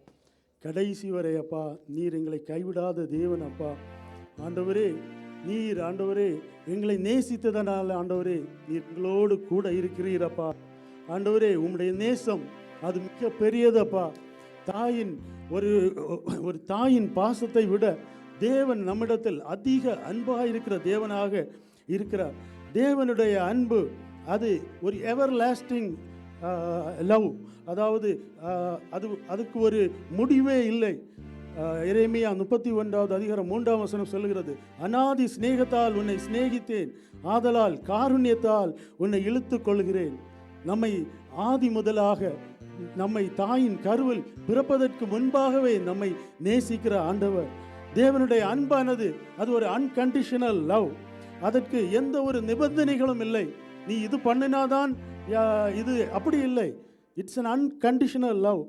கடைசி வரை அப்பா நீர் எங்களை கைவிடாத தேவன் அப்பா. ஆண்டவரே, நீர் ஆண்டவரே எங்களை நேசித்ததனால ஆண்டவரே நீர் எங்களோடு கூட இருக்கிறீரப்பா. ஆண்டவரே, உம்முடைய நேசம் அது மிக பெரியதப்பா. தாயின் ஒரு தாயின் பாசத்தை விட தேவன் நம்மிடத்தில் அதிக அன்பாக இருக்கிற தேவனாக இருக்கிறார். தேவனுடைய அன்பு அது ஒரு எவர் லாஸ்டிங் லவ், அதாவது அதுக்கு ஒரு முடிவே இல்லை. எரேமியா 31வது அதிகாரம் 3ஆம் வசனம் சொல்லுகிறது, அநாதி சிநேகத்தால் உன்னை சிநேகித்தேன், ஆதலால் காருண்யத்தால் உன்னை இழுத்து கொள்கிறேன். நம்மை ஆதி முதலாக நம்மை தாயின் கருவில் பிறப்பதற்கு முன்பாகவே நம்மை நேசிக்கிற ஆண்டவர். தேவனுடைய அன்பானது அது ஒரு அன்கண்டிஷனல் லவ். அதற்கு எந்த ஒரு நிபந்தனைகளும் இல்லை. நீ இது பண்ணினாதான் இது, அப்படி இல்லை. It's an unconditional love.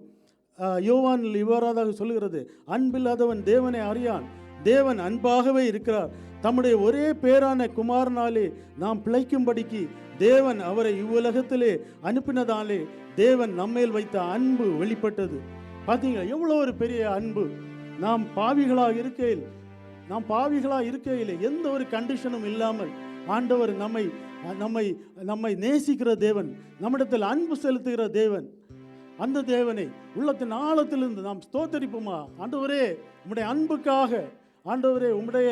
யோவான் இவ்வாறாக சொல்லுகிறது, அன்பில்லாதவன் தேவனை அறியான், தேவன் அன்பாகவே இருக்கிறார். தம்முடைய ஒரே பேரான குமாரனாலே நாம் பிழைக்கும்படிக்கு தேவன் அவரை இவ்வுலகத்திலே அனுப்பினதாலே தேவன் நம்மேல் வைத்த அன்பு வெளிப்பட்டது. பார்த்தீங்களா எவ்வளோ ஒரு பெரிய அன்பு. நாம் பாவிகளாக இருக்கையிலே எந்த ஒரு கண்டிஷனும் இல்லாமல் ஆண்டவர் நம்மை நேசிக்கிற தேவன், நம்மிடத்தில் அன்பு செலுத்துகிற தேவன். அந்த தேவனை உள்ளத்தின் ஆழத்திலிருந்து நாம் ஸ்தோத்தரிப்போமா? ஆண்டவரே, உம்முடைய அன்புக்காக, ஆண்டவரே உம்முடைய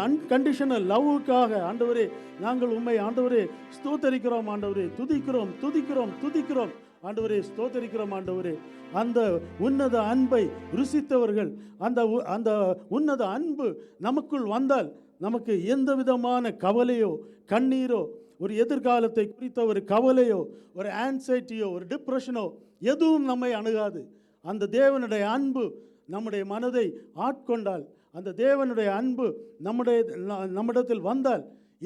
அன்கண்டிஷனல் லவ்வுக்காக ஆண்டவரே நாங்கள் உம்மை ஆண்டவரே ஸ்தோத்தரிக்கிறோம். ஆண்டவரே துதிக்கிறோம் ஆண்டவரே, ஸ்தோத்தரிக்கிறோம் ஆண்டவரே. அந்த உன்னத அன்பை ருசித்தவர்கள், அந்த உன்னத அன்பு நமக்குள் வந்தால் நமக்கு எந்த விதமான கவலையோ கண்ணீரோ ஒரு எதிர்காலத்தை குறித்த ஒரு கவலையோ, ஒரு ஆன்சைட்டியோ, ஒரு டிப்ரெஷனோ எதுவும் நம்மை அணுகாது. அந்த தேவனுடைய அன்பு நம்முடைய மனதை ஆட்கொண்டால், அந்த தேவனுடைய அன்பு நம்மிடத்தில் வந்தால்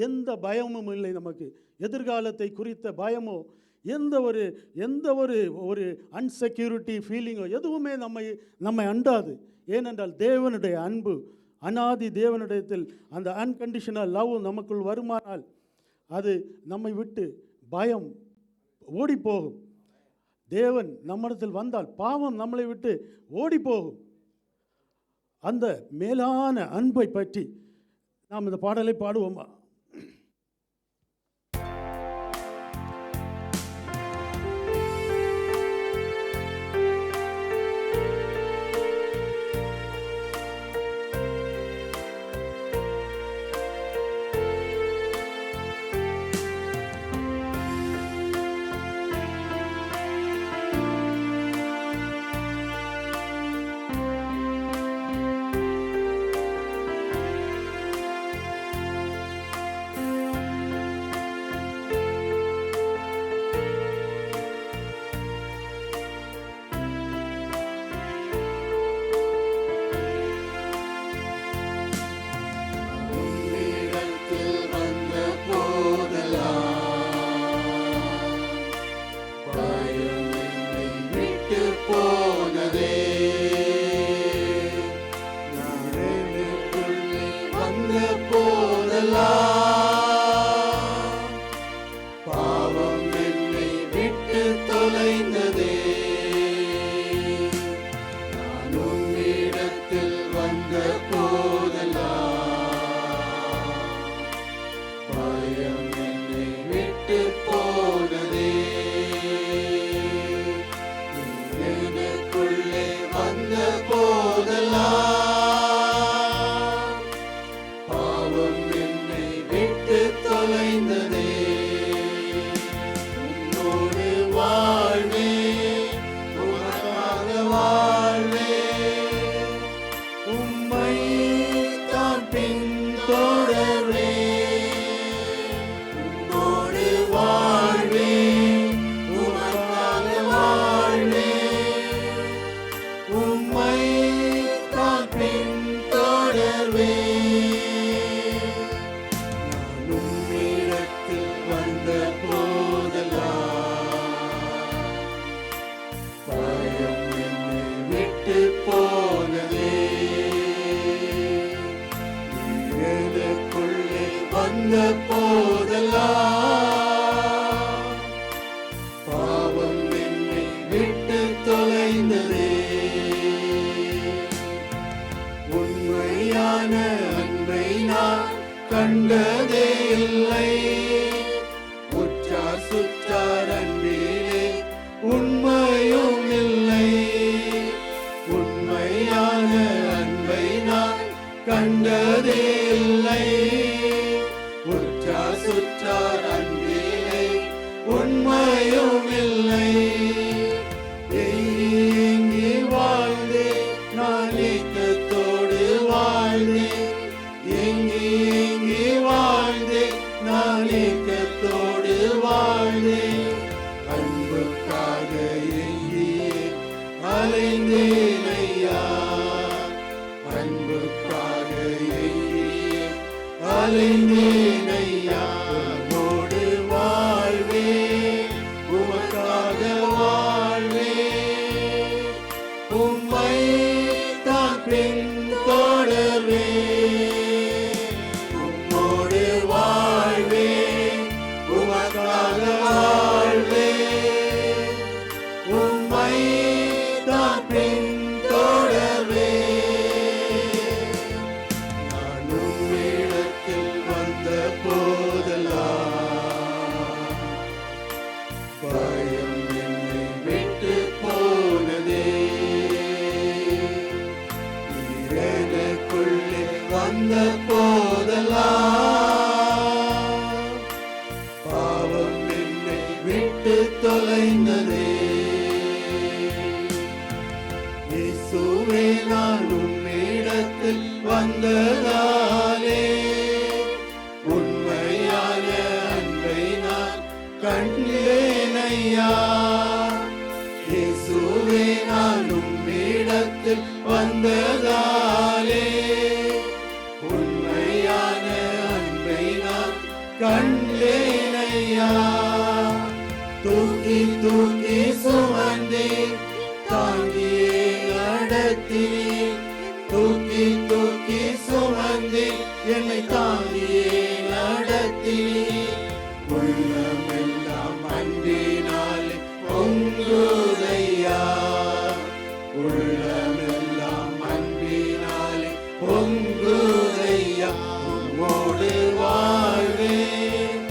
எந்த பயமும் இல்லை. நமக்கு எதிர்காலத்தை குறித்த பயமோ, எந்த ஒரு அன்செக்யூரிட்டி ஃபீலிங்கோ எதுவுமே நம்மை அண்டாது. ஏனென்றால் தேவனுடைய அன்பு, அனாதி தேவனுடையத்தில் அந்த அன்கண்டிஷனல் லவ் நமக்குள் வருமானால் அது நம்மை விட்டு பயம் ஓடி போகும். தேவன் நம்மிடத்தில் வந்தால் பாவம் நம்மளை விட்டு ஓடி போகும். அந்த மேலான அன்பை பற்றி நாம் இந்த பாடலை பாடுவோமா? வந்ததாலே உண்மையான அன்பை கண்டேனையா. இயேசுவே நான் உம்மிடத்தில் வந்ததாலே உண்மையான அன்பை நான் கண்டேனையா. தூக்கி தூக்கி சுமந்தே தாங்கியே நடத்தினீர். தூக்கி தூக்கி சுமந்தே என்னை தாங்கியே நடத்தினீர். உள்ளமெல்லாம் அன்பினாலே பொங்குதையா. உள்ளமெல்லாம் அன்பினாலே பொங்குதையா. உம்மோடு வாழ்வேன்,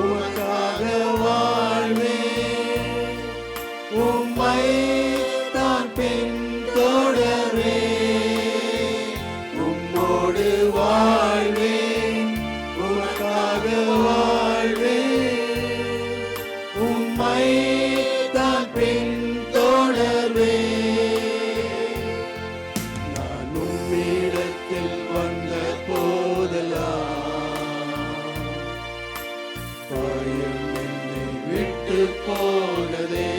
உமக்காக வாழ்வேன். உம்மை தான் பின்தொடர்வேன். உம்மோடு வாழ்வேன், உமக்காக வாழ்வேன். உம்மை தான் பின்தொடர்வேன். நான் உம்மிடத்தில் வந்த போதெல்லாம் பயம் என்னை விட்டு போனதே.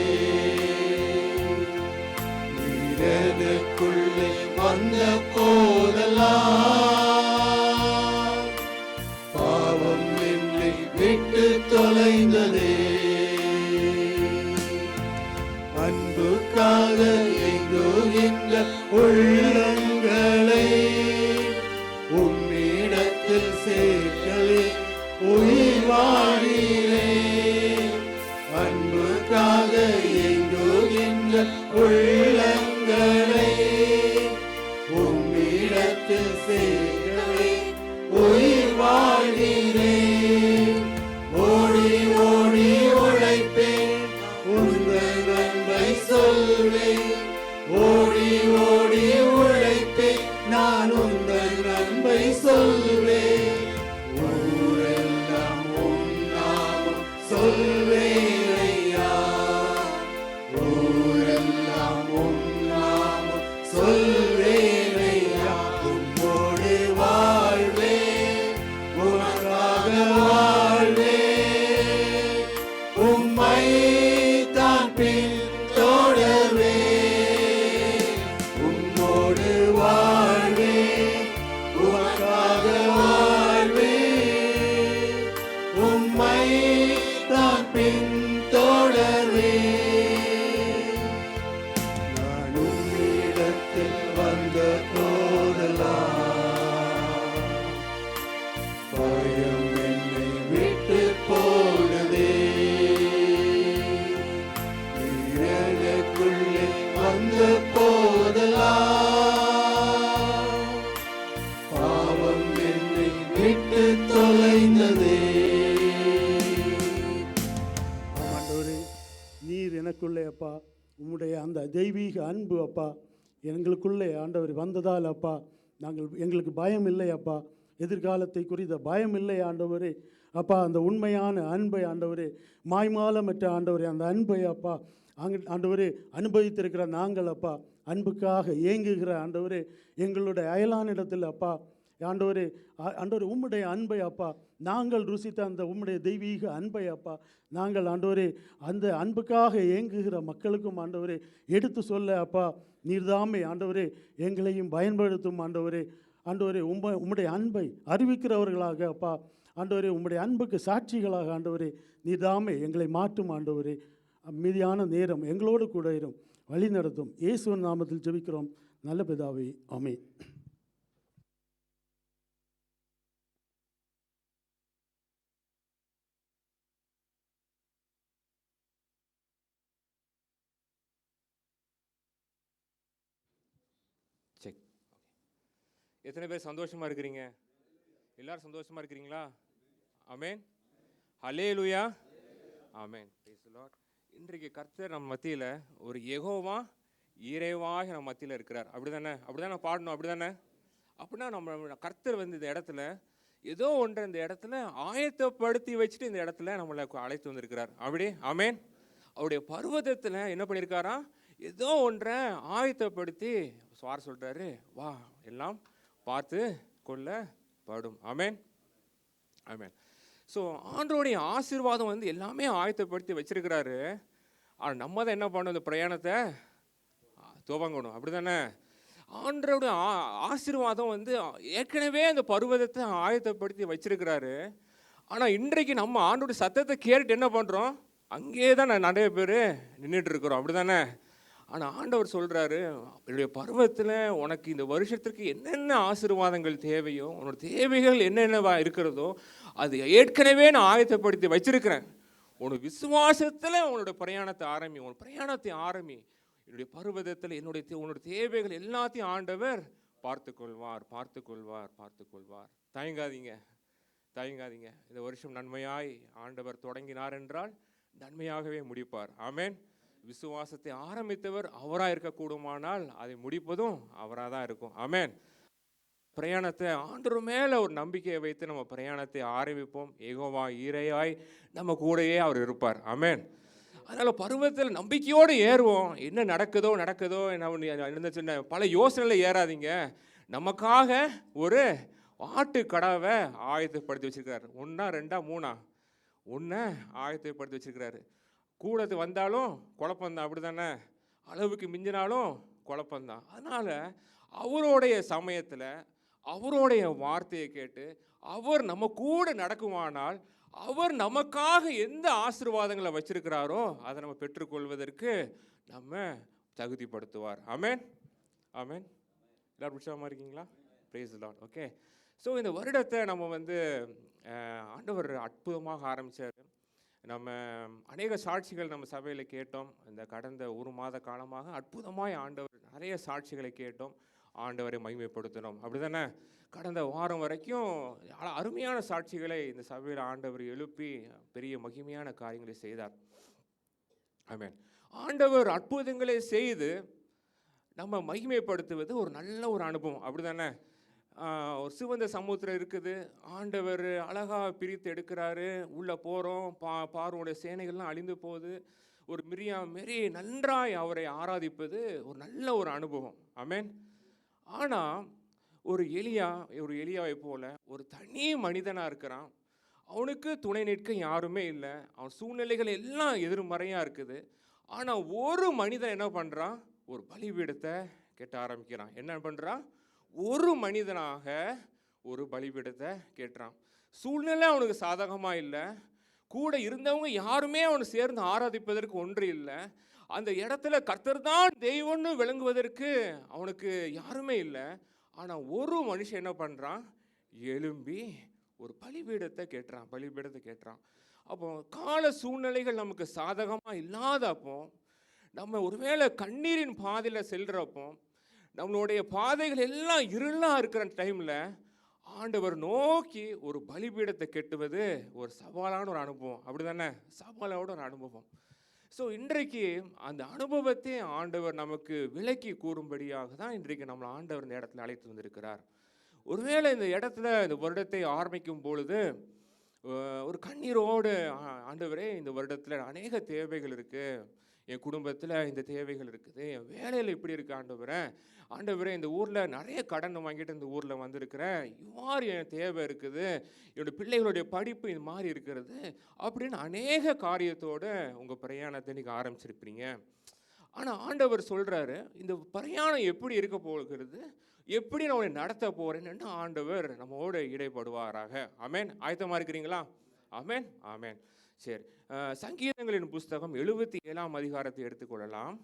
நீரனுக்குள்ளே வந்த போதெல்லாம் பாவம் என்னை விட்டு தொலைந்ததே. அன்புக்காக எங்குகின்ற உள்ளங்களை உம்மிடத்தில் சேர்க்கவே உயிர் வாழிலே. அன்புக்காக எங்குகின்ற உள்ளங்களை உம்மிடத்தில் சேர்க்கவே உயிர் வாழ்கிறேன். ஓடி ஓடி உழைப்பேன், உங்கள் அன்பை சொல்வேன். ஓடி ஓடி உழைப்பேன், நான் உங்கள் அன்பை சொல்வேன். ஊரெல்லாம் உம் நாமம் சொல்வேன் ஐயா. ஊரெல்லாம் உம் நாமம் சொல்வேன் ஐயா. உம்மோடு வாழ்வேன், உமக்காக வாழ்வேன். உம்மை தான் பின்தொடர்வேன். உம்மோடு வாழ்வேன், உமக்காக வாழ்வேன். உம்மை தான் பின்தொடர்வேன். நான் உம்மிடத்தில் வந்த போதெல்லாம் பயம் என்னை விட்டு போனதே. நீரனுக்குள்ளே வந்த போதெல்லாம் பாவம் என்னை விட்டு தொலைந்ததே. ஆண்டவரே, நீர் எனக்குள்ளே அப்பா உம்முடைய அந்த தெய்வீக அன்பு அப்பா எங்களுக்குள்ளே ஆண்டவர் வந்ததால் அப்பா எங்களுக்கு பயம் இல்லை அப்பா. எதிர்காலத்தை குறித்த பயம் இல்லை ஆண்டவரே. அப்பா அந்த உண்மையான அன்பை ஆண்டவரே, மாய்மாலமற்ற ஆண்டவரே, அந்த அன்பை அப்பா ஆண்டவரே அனுபவித்திருக்கிற நாங்கள் அப்பா அன்புக்காக ஏங்குகிற ஆண்டவரே எங்களுடைய அயலானிடத்தில் அப்பா ஆண்டவரே உம்முடைய அன்பை அப்பா நாங்கள் ருசித்த அந்த உம்முடைய தெய்வீக அன்பை அப்பா நாங்கள் ஆண்டவரே அந்த அன்புக்காக ஏங்குகிற மக்களுக்கும் ஆண்டவரே எடுத்து சொல்ல அப்பா நீர்தாமே ஆண்டவரே எங்களையும் பயன்படுத்தும் ஆண்டவரே. ஆண்டவரே உம்முடைய அன்பை அறிவிக்கிறவர்களாக அப்பா ஆண்டவரே உம்முடைய அன்புக்கு சாட்சிகளாக ஆண்டவரே நீர்தாமே எங்களை மாற்றும் ஆண்டவரே. மீதியான நேரம் எங்களோடு கூட இரும், வழி நடத்தும். இயேசுவின் நாமத்தில் ஜெபிக்கிறோம் நல்ல பிதாவே, ஆமென். செக். எத்தனை பேர் சந்தோஷமா இருக்கிறீங்க? எல்லாரும் சந்தோஷமா இருக்கிறீங்களா? Amen. Hallelujah. Amen. Praise the lord. இன்றைக்கு கர்த்தர் நம்ம மத்தியில ஒரு யெகோவா இறைவாக நம்ம மத்தியில இருக்கிறார். அப்படிதானே பாடணும். அப்படின்னா நம்ம கர்த்தர் வந்து இந்த இடத்துல ஏதோ ஒன்றை இந்த இடத்துல ஆயத்தப்படுத்தி வச்சுட்டு இந்த இடத்துல நம்மளை அழைத்து வந்திருக்கிறார். அப்படி ஆமென். அவருடைய பர்வதத்தில் என்ன பண்ணியிருக்காரா? ஏதோ ஒன்றை ஆயத்தப்படுத்தி சுவார் சொல்கிறாரு, வா எல்லாம் பார்த்து கொள்ளப்படும். ஆமென். ஆமென். ஸோ ஆண்டவருடைய ஆசீர்வாதம் வந்து எல்லாமே ஆயத்தப்படுத்தி வச்சிருக்கிறாரு. ஆனால் நம்ம தான் என்ன பண்ணணும்? இந்த பிரயாணத்தை துவங்கணும். அப்படி தானே? ஆண்டவருடைய ஆசீர்வாதம் வந்து ஏற்கனவே அந்த பருவத்தை ஆயத்தப்படுத்தி வச்சிருக்கிறாரு. ஆனால் இன்றைக்கு நம்ம ஆண்டோடைய சத்தத்தை கேட்டு என்ன பண்ணுறோம்? அங்கேயே தான் நிறைய பேர் நின்றுட்டு இருக்கிறோம். அப்படி தானே? ஆனால் ஆண்டவர் சொல்கிறாரு, என்னுடைய பருவத்தில் உனக்கு இந்த வருஷத்திற்கு என்னென்ன ஆசீர்வாதங்கள் தேவையோ, உன்னோட தேவைகள் என்னென்னவா இருக்கிறதோ அது ஏற்கனவே நான் ஆயத்தப்படுத்தி வச்சிருக்கிறேன். உன்னோட விசுவாசத்தில் உன்னோட பிரயாணத்தை ஆரம்பி, உன்னோட பிரயாணத்தை ஆரம்பி. என்னுடைய பருவத்தில் உன்னோட தேவைகள் எல்லாத்தையும் ஆண்டவர் பார்த்து கொள்வார், பார்த்து கொள்வார், பார்த்து கொள்வார். தயங்காதீங்க, தயங்காதீங்க. இந்த வருஷம் நன்மையாய் ஆண்டவர் தொடங்கினார் என்றால் நன்மையாகவே முடிப்பார். ஆமென். விசுவாசத்தை ஆரம்பித்தவர் அவராக இருக்கக்கூடுமானால் அதை முடிப்பதும் அவராக தான் இருக்கும். ஆமென். பிரயாணத்தை ஆண்டவர் மேலே ஒரு நம்பிக்கையை வைத்து நம்ம பிரயாணத்தை ஆரம்பிப்போம். யெகோவா ஈரையாய் நம்ம கூடயே அவர் இருப்பார். ஆமென். அதனால் பருவத்தில் நம்பிக்கையோடு ஏறுவோம். என்ன நடக்குதோ என்ன சின்ன பல யோசனையில் ஏறாதீங்க. நமக்காக ஒரு ஆட்டு கடாவை ஆயத்தப்படுத்தி வச்சிருக்கிறார். 1 2 3 ஒன்றை ஆயத்தப்படுத்தி வச்சிருக்கிறாரு. கூட வந்தாலும் குழப்பந்தான். அப்படி தானே? அளவுக்கு மிஞ்சினாலும் குழப்பந்தான். அதனால் அவருடைய சமயத்தில் அவருடைய வார்த்தையை கேட்டு அவர் நம்ம கூட நடக்குமானால் அவர் நமக்காக எந்த ஆசீர்வாதங்களை வச்சிருக்கிறாரோ அதை நம்ம பெற்றுக்கொள்வதற்கு நம்ம தகுதிப்படுத்துவார். ஆமென், ஆமென். எல்லாரும் உற்சாகமாக இருக்கீங்களா? Price the Lord. Okay. So இந்த வருடத்தை நம்ம வந்து ஆண்டவர் அற்புதமாக ஆரம்பித்தார். நம்ம அநேக சாட்சிகள் நம்ம சபையில் கேட்டோம். இந்த கடந்த 1 மாத காலமாக அற்புதமாய் ஆண்டவர் நிறைய சாட்சிகளை கேட்டோம். ஆண்டவரை மகிமைப்படுத்தணும். அப்படி தானே? கடந்த வாரம் வரைக்கும் அருமையான சாட்சிகளை இந்த சபையில் ஆண்டவர் எழுப்பி பெரிய மகிமையான காரியங்களை செய்தார். ஆமென். ஆண்டவர் அற்புதங்களை செய்து நம்ம மகிமைப்படுத்துவது ஒரு நல்ல ஒரு அனுபவம். அப்படி தானே? ஒரு சிவந்த சமுத்திரம் இருக்குது. ஆண்டவர் அழகாக பிரித்து எடுக்கிறாரு. உள்ளே போகிறோம். பார்வோடைய சேனைகள்லாம் அழிந்து போகுது. ஒரு மிரியாம் மாரி நன்றாய் அவரை ஆராதிப்பது ஒரு நல்ல ஒரு அனுபவம். ஆமென். ஆனால் ஒரு எலியாவை போல ஒரு தனி மனிதனாக இருக்கிறான். அவனுக்கு துணை நிற்க யாருமே இல்லை. அவன் சூழ்நிலைகள் எல்லாம் எதிர்மறையாக இருக்குது. ஆனால் ஒரு மனிதன் என்ன பண்ணுறான்? ஒரு பலிபீடத்தை கேட்ட ஆரம்பிக்கிறான். என்ன பண்ணுறான்? ஒரு மனிதனாக ஒரு பலிபீடத்தை கேட்டுறான். சூழ்நிலை அவனுக்கு சாதகமாக இல்லை. கூட இருந்தவங்க யாருமே அவனை சேர்ந்து ஆராதிப்பதற்கு ஒன்று இல்லை. அந்த இடத்துல கர்த்தர் தான் தெய்வம்னு விளங்குவதற்கு அவனுக்கு யாருமே இல்லை. ஆனால் ஒரு மனுஷன் என்ன பண்ணுறான்? எழும்பி ஒரு பலிபீடத்தை கேட்டுறான். அப்போ கால சூழ்நிலைகள் நமக்கு சாதகமாக இல்லாதப்போ, நம்ம ஒருவேளை கண்ணீரின் பாதையில் செல்கிறப்போ, நம்மளுடைய பாதைகள் எல்லாம் இருளாக இருக்கிற டைமில் ஆண்டவர் நோக்கி ஒரு பலிபீடத்தை கெட்டுவது ஒரு சவாலான ஒரு அனுபவம். அப்படி தானே? சவாலோட ஒரு அனுபவம். ஸோ இன்றைக்கு அந்த அனுபவத்தை ஆண்டவர் நமக்கு விளக்கி கூறும்படியாக தான் இன்றைக்கு நம்மளை ஆண்டவர் இந்த இடத்துல அழைத்து வந்திருக்கிறார். ஒருவேளை இந்த இடத்துல இந்த வருடத்தை ஆரம்பிக்கும் பொழுது ஒரு கண்ணீரோடு, ஆண்டவரே இந்த வருடத்தில் அநேக தேவைகள் இருக்குது, என் குடும்பத்தில் இந்த தேவைகள் இருக்குது, என் வேலையில் இப்படி இருக்குது ஆண்டவரே இந்த ஊரில் நிறைய கடன் வாங்கிட்டு இந்த ஊரில் வந்திருக்கிறேன், இவ்வாறு என் தேவை இருக்குது, என்னோடய பிள்ளைகளுடைய படிப்பு இது மாதிரி இருக்கிறது அப்படின்னு அநேக காரியத்தோடு உங்கள் பிரயாணத்தை இன்றைக்கி ஆரம்பிச்சிருப்பீங்க. ஆனால் ஆண்டவர் சொல்கிறாரு, இந்த பிரயாணம் எப்படி இருக்க போகிறது, எப்படி நான் உன்னை நடத்த போகிறேன்னு ஆண்டவர் நம்மோடு இடைப்படுவாராக. ஆமென். ஆயத்தமாக இருக்கிறீங்களா? ஆமென், ஆமென். சரி, சங்கீதங்களின் புஸ்தகம் 77ஆம் அதிகாரத்தை எடுத்துக்கொள்ளலாம்.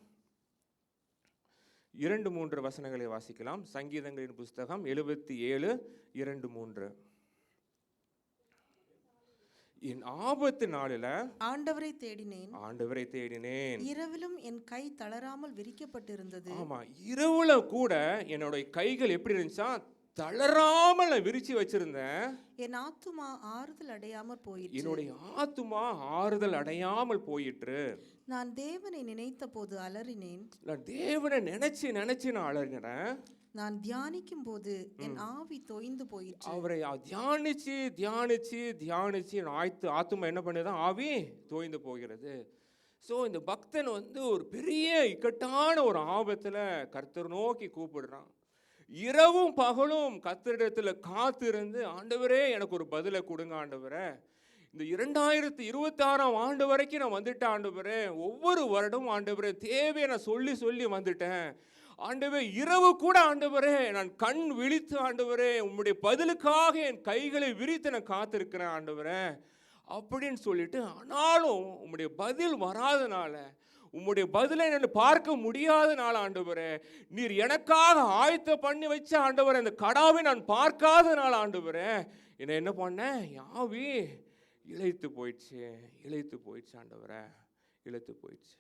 2-3 வசனங்களை வாசிக்கலாம். சங்கீதங்களின் புஸ்தகம் 77 2-3. என் ஆபத்து நாளில் ஆண்டவரை தேடினேன், இரவிலும் என் கை தளராமல் விரிக்கப்பட்டிருந்தது. ஆமா, இரவுல கூட என்னோட கைகள் எப்படி இருந்துச்சா? தளராமல் விரிச்சு வச்சிருந்தேன். என் ஆத்துமா ஆறுதல் அடையாமல் போயிற்று. என்னுடைய ஆத்துமா ஆறுதல் அடையாமல் போயிற்று. நான் தேவனை நினைத்த போது அலறினேன். நான் தேவனை நினைச்சு நான் அலறினேன். நான் தியானிக்கும் போது என் ஆவி தோய்ந்து போயிற்று. அவரை தியானிச்சு என் ஆத்துமா என்ன பண்ணுதான்? ஆவி தோய்ந்து போகிறது. ஸோ இந்த பக்தன் ஒரு பெரிய இக்கட்டான ஒரு ஆபத்தில் கர்த்தர் நோக்கி கூப்பிடுறான். இரவும் பகலும் கர்த்தரிடத்தில் காத்திருந்து, ஆண்டவரே எனக்கு ஒரு பதிலை கொடுங்க ஆண்டவரே, இந்த 2026ஆம் ஆண்டு வரைக்கும் நான் வந்துட்டேன் ஆண்டவரே. ஒவ்வொரு வருடமும் ஆண்டவரே தேவையை நான் சொல்லி சொல்லி வந்துட்டேன் ஆண்டவரே. இரவு கூட ஆண்டவரே நான் கண் விழித்து ஆண்டவரே உம்முடைய பதிலுக்காக என் கைகளை விரித்து நான் காத்திருக்கிறேன் ஆண்டவரே அப்படின்னு சொல்லிட்டு, ஆனாலும் உம்முடைய பதில் வராதனால, உம்முடைய பதிலை நான் பார்க்க முடியாதனால ஆண்டவரே, நீர் எனக்காக ஆயத்த பண்ணி வச்ச ஆண்டவரே அந்த கடாவை நான் பார்க்காதனால ஆண்டவரே, என்னை என்ன பண்ணேன், யாவி இழைத்து போயிடுச்சு ஆண்டவரே, இழைத்து போயிடுச்சு.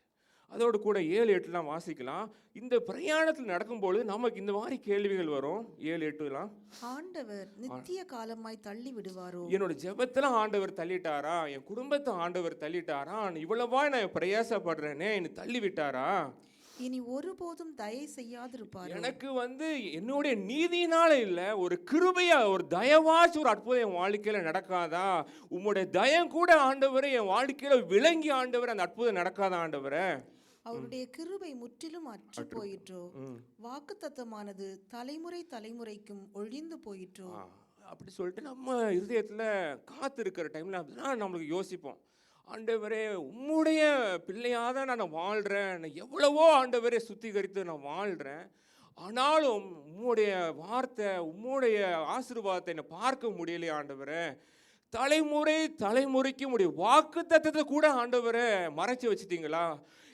அதோடு கூட 7-8 வாசிக்கலாம். இந்த பிரயாணத்தில் நடக்கும்பொழுது நமக்கு இந்த மாதிரி கேள்விகள் வரும். 7-8 ஆண்டவர் நித்திய காலமாய் தள்ளி விடுவாரோ? என்னோட ஜெபத்துல ஆண்டவர் தள்ளிட்டாரா? என் குடும்பத்தை ஆண்டவர் தள்ளிட்டாரா? இவ்வளவா நான் பிரயாசப்படுறேனே, என்னை தள்ளி விட்டாரா? இனி ஒருபோதும் தயை செய்யாதிருப்பாரோ? எனக்கு என்னுடைய நீதினால இல்ல, ஒரு கிருபையா, ஒரு தயவாச்சு ஒரு அற்புதம் என் வாழ்க்கையில நடக்காதா? உம்முடைய தயம் கூட ஆண்டவரே என் வாழ்க்கையில விளங்கி ஆண்டவர் அந்த அற்புதம் நடக்காதா ஆண்டவரே? அவருடைய கிருபை முற்றிலும் அற்று போயிற்றோ? வாக்குத்தத்தமானது தலைமுறை தலைமுறைக்கும் ஒழிந்து போயிற்றோ? அப்படி சொல்லிட்டு நம்ம இருதயத்துல காத்து இருக்கிற டைம்ல அப்படிதான் நம்மளுக்கு யோசிப்போம். ஆண்டவரே உம்முடைய பிள்ளையாக நான் வாழ்கிறேன், நான் எவ்வளவோ ஆண்டவரே சுத்திகரித்து நான் வாழ்கிறேன், ஆனாலும் உம்முடைய வார்த்தை உம்முடைய ஆசீர்வாதத்தை என்னை பார்க்க முடியலையே ஆண்டவரே. தலைமுறை தலைமுறைக்கு உடைய வாக்கு தத்தத்தை கூட ஆண்டவரே மறைச்சி வச்சுட்டீங்களா?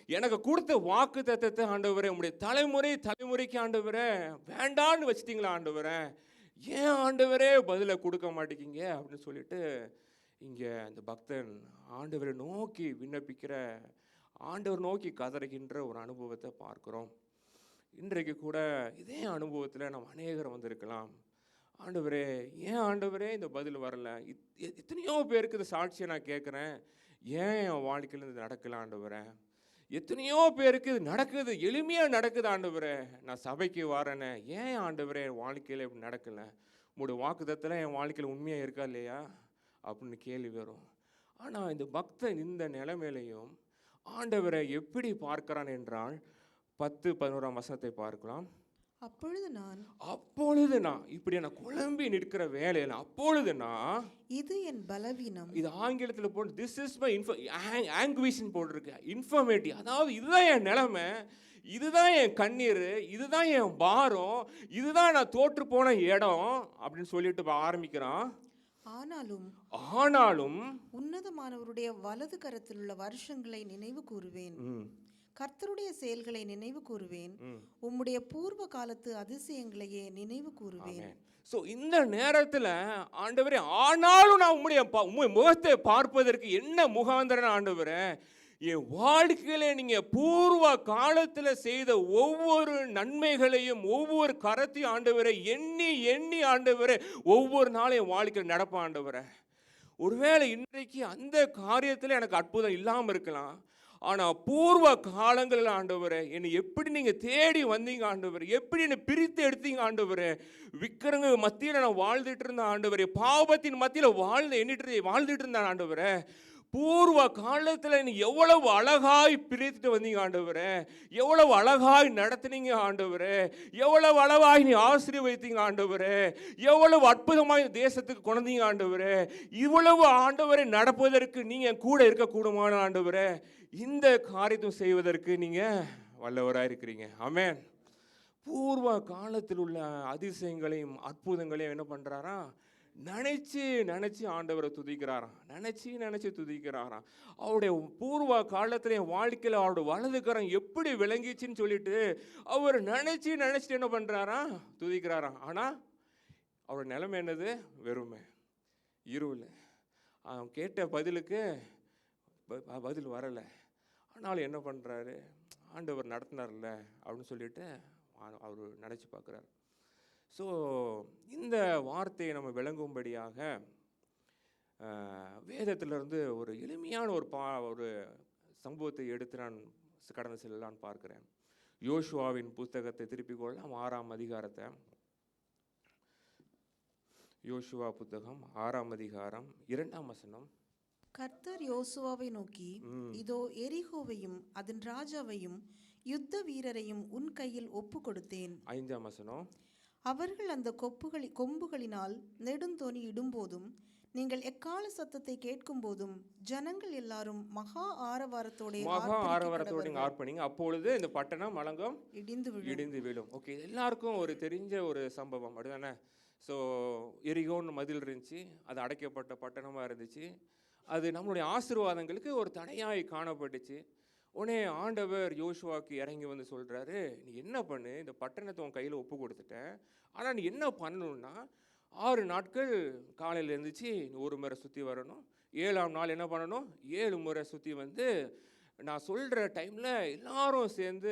எனக்கு கொடுத்த வாக்கு தத்தத்தை ஆண்டவரே உம்முடைய தலைமுறை தலைமுறைக்கு ஆண்டவரே வேண்டான்னு வச்சுட்டீங்களா ஆண்டவரே? ஏன் ஆண்டவரே பதிலை கொடுக்க மாட்டேங்கிங்க அப்படின்னு சொல்லிட்டு இங்கே அந்த பக்தன் ஆண்டவரை நோக்கி விண்ணப்பிக்கிற, ஆண்டவர் நோக்கி கதறுகின்ற ஒரு அனுபவத்தை பார்க்குறோம். இன்றைக்கு கூட இதே அனுபவத்தில் நம்ம அநேகர் வந்திருக்கலாம். ஆண்டவரே ஏன் ஆண்டவரே இந்த பதில் வரல? எத்தனையோ பேருக்கு இந்த சாட்சியை நான் கேட்குறேன், ஏன் என் வாழ்க்கையில் இது நடக்கல ஆண்டவரே? எத்தனையோ பேருக்கு இது நடக்குது, எளிமையாக நடக்குது ஆண்டவரே. நான் சபைக்கு வரேனே, ஏன் ஆண்டவரே என் வாழ்க்கையில் இப்படி நடக்கலை? உங்களுடைய வாக்குத்தத்தெல்லாம் என் வாழ்க்கையில் உண்மையாக இருக்கா இல்லையா அப்படின்னு கேள்வி வரும். ஆனால் இந்த பக்தன் இந்த நிலைமையிலையும் ஆண்டவரை எப்படி பார்க்கிறான் என்றால் 10-11 பார்க்கலாம். அப்பொழுது நான் இப்படி நான் குழம்பி நிற்கிற வேலையில், அப்பொழுது நான், இது என் பலவீனம், இது ஆங்கிலத்தில் போட்டு திஸ் இஸ் மை ஆங்குவிஷன் போட்டிருக்கு, இன்ஃபர்மேட்டிவ், அதாவது இதுதான் என் நிலைமை, இதுதான் என் கண்ணீர், இதுதான் என் பாரம், இதுதான் நான் தோற்று போன இடம் அப்படின்னு சொல்லிட்டு ஆரம்பிக்கிறான். ஆனாலும் உன்னதமானவருடைய வலது கரத்தில் உள்ள வருஷங்களை நினைவு கூறுவேன், கர்த்தருடைய செயல்களை நினைவு கூறுவேன், உம்முடைய பூர்வ காலத்து அதிசயங்களையே நினைவு கூறுவேன். ஸோ இந்த நேரத்தில் ஆண்டவரே, ஆனாலும் நான் உம்முடைய முகத்தை பார்ப்பதற்கு என்ன முகாந்திரம் ஆண்டவரே? என் வாழ்க்கையில நீங்க பூர்வ காலத்தில் செய்த ஒவ்வொரு நன்மைகளையும் ஒவ்வொரு கரத்தையும் ஆண்டவரை எண்ணி எண்ணி ஆண்டவரை ஒவ்வொரு நாளும் என் வாழ்க்கையில் நடப்ப ஆண்டவரை. ஒருவேளை இன்றைக்கு அந்த காரியத்தில் எனக்கு அற்புதம் இல்லாமல் இருக்கலாம், ஆனால் பூர்வ காலங்களில் ஆண்டவரே என்னை எப்படி நீங்கள் தேடி வந்தீங்க ஆண்டவரே, எப்படி என்னை பிரித்து எடுத்தீங்க ஆண்டவரே, விக்கிரங்க மத்தியில் நான் வாழ்ந்துட்டு இருந்தேன் ஆண்டவரே, பாவத்தின் மத்தியில் வாழ்ந்துட்டு இருந்தேன் ஆண்டவரே. பூர்வ காலத்தில் நீ எவ்வளவு அழகாய் பிரித்துட்டு வந்தீங்க ஆண்டவரே, எவ்வளவு அழகாய் நடத்தினீங்க ஆண்டவரே, எவ்வளவு அழகாய் நீ ஆசீர்வதித்தீங்க ஆண்டவரே, எவ்வளவு அற்புதமாய் தேசத்துக்கு கொண்டீங்க ஆண்டவரே. இவ்வளவு ஆண்டவரை நடப்பதற்கு நீங்க கூட இருக்கக்கூடுமான ஆண்டவரே, இந்த காரியத்தை செய்வதற்கு நீங்க வல்லவராக இருக்கிறீங்க. ஆமென். பூர்வ காலத்தில் உள்ள அதிசயங்களையும் அற்புதங்களையும் என்ன பண்றாரா? நினைச்சு ஆண்டவரை துதிக்கிறாராம், நினைச்சு துதிக்கிறாராம். அவருடைய பூர்வ காலத்துல என் வாழ்க்கையில் அவருடைய வலதுக்கரம் எப்படி விளங்கிச்சுன்னு சொல்லிட்டு அவர் நினைச்சிட்டு என்ன பண்றாரா? துதிக்கிறாராம். ஆனா அவருடைய நிலைமை என்னது? வெறுமை, இருள். அவன் கேட்ட பதிலுக்கு பதில் வரலை. ஆனாலும் என்ன பண்றாரு? ஆண்டவர் நடத்தினார்ல அப்படின்னு சொல்லிட்டு அவர் நினைச்சு பார்க்குறாரு. ஸோ இந்த வார்த்தையை நம்ம விளங்கும்படியாக வேதத்திலிருந்து ஒரு எளிமையான ஒரு சம்பவத்தை எடுத்து நான் கடந்து செல்லலான்னு பார்க்குறேன். யோசுவாவின் புத்தகத்தை திருப்பிக் கொள்ளலாம், 6ஆம் அதிகாரத்தை. யோசுவா புத்தகம் 6ஆம் அதிகாரம் 2ஆம் வசனம். கர்த்தர் யோசுவாவை நோக்கி, இதோ எரிகோவையும் அதன் ராஜாவையும் யுத்த வீரரையும் உன் கையில் ஒப்பு கொடுத்தேன். 5ஆம் வசனம். அவர்கள் அந்த கொம்புகளினால் நெடுந்தோணி இடும்போதும் நீங்கள் எக்கால சத்தத்தை கேட்கும் போதும் ஜனங்கள் எல்லாரும் மகா ஆரவாரத்தோட நீங்க ஆர்ப்பணிங்க, அப்பொழுது இந்த பட்டணம் மலங்கம் இடிந்து விழும். ஓகே, எல்லாருக்கும் ஒரு தெரிஞ்ச ஒரு சம்பவம் அப்படிதானே. ஸோ எரிகோன்னு மதில் இருந்துச்சு, அது அடைக்கப்பட்ட பட்டணமாக இருந்துச்சு. அது நம்மளுடைய ஆசீர்வாதங்களுக்கு ஒரு தடையாய் காணப்பட்டுச்சு. உடனே ஆண்டவர் யோசுவாவுக்கு இறங்கி வந்து சொல்கிறாரு, நீ என்ன பண்ணு, இந்த பட்டணத்தை உன் கையில் ஒப்பு கொடுத்துட்டேன், ஆனால் நீ என்ன பண்ணணும்னா 6 நாட்கள் காலையில் இருந்துச்சு நீ ஒரு முறை சுற்றி வரணும், 7ஆம் நாள் என்ன பண்ணணும், 7 முறை சுற்றி வந்து நான் சொல்கிற டைமில் எல்லாரும் சேர்ந்து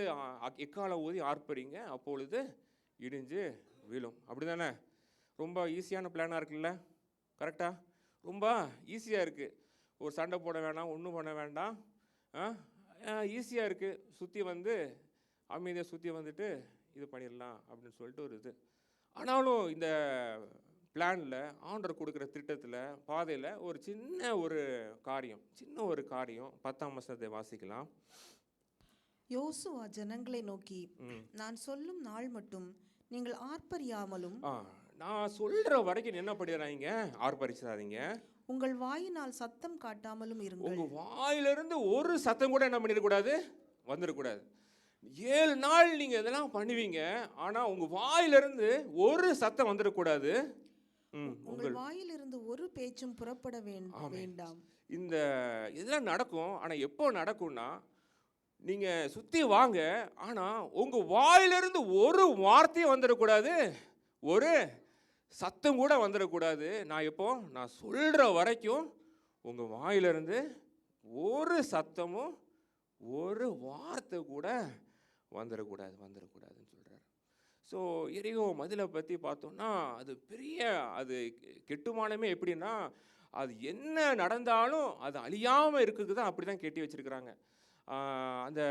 எக்காலம் ஊதி ஆர்ப்பரிங்க, அப்பொழுது இடிஞ்சு விழும். அப்படி தானே? ரொம்ப ஈஸியான பிளானாக இருக்குல்ல? கரெக்டாக? ரொம்ப ஈஸியாக இருக்குது. ஒரு சண்டை போட வேண்டாம், ஒன்றும் பண்ண வேண்டாம், ஈஸியாக இருக்குது. சுற்றி வந்து அமைதியாக சுற்றி வந்துட்டு இது பண்ணிடலாம் அப்படின்னு சொல்லிட்டு ஒரு இது. ஆனாலும் இந்த பிளானில், ஆண்டவர் கொடுக்குற திட்டத்தில், பாதையில் ஒரு சின்ன ஒரு காரியம் 10ஆம் வசனத்தை வாசிக்கலாம். யோசுவா ஜனங்களை நோக்கி, நான் சொல்லும் நாள் மட்டும் நீங்கள் ஆர்ப்பரியாமலும், நான் சொல்கிற வரைக்கும் என்ன பண்ணிடுறாங்க, ஆர்ப்பரிச்சிடாதீங்க, உங்கள் வாயினால் சத்தம் காட்டாமலும் இருங்கள். உங்கள் வாயிலிருந்து ஒரு சத்தம் கூட என்ன பண்ணிடக்கூடாது, வந்துடக்கூடாது. 7 நாள் நீங்கள் இதெல்லாம் பண்ணுவீங்க, ஆனால் உங்கள் வாயிலிருந்து ஒரு சத்தம் வந்துடக்கூடாது. உங்கள் வாயிலிருந்து ஒரு பேச்சும் புறப்பட வேண்டாம். இந்த இதெல்லாம் நடக்கும். ஆனால் எப்போ நடக்கும்னா, நீங்கள் சுற்றி வாங்க, ஆனால் உங்கள் வாயிலிருந்து ஒரு வார்த்தையும் வந்துடக்கூடாது, ஒரு சத்தம் கூட வந்துடக்கூடாது. நான் சொல்கிற வரைக்கும் உங்கள் வாயிலிருந்து ஒரு சத்தமும் ஒரு வார்த்தை கூட வந்துடக்கூடாதுன்னு சொல்கிறார். ஸோ எரிகோ மதிலை பற்றி பார்த்தோம்னா, அது கெட்டுமானமே எப்படின்னா, அது என்ன நடந்தாலும் அது அழியாமல் இருக்கிறது தான், அப்படி தான் கெட்டி வச்சுருக்கிறாங்க. அந்த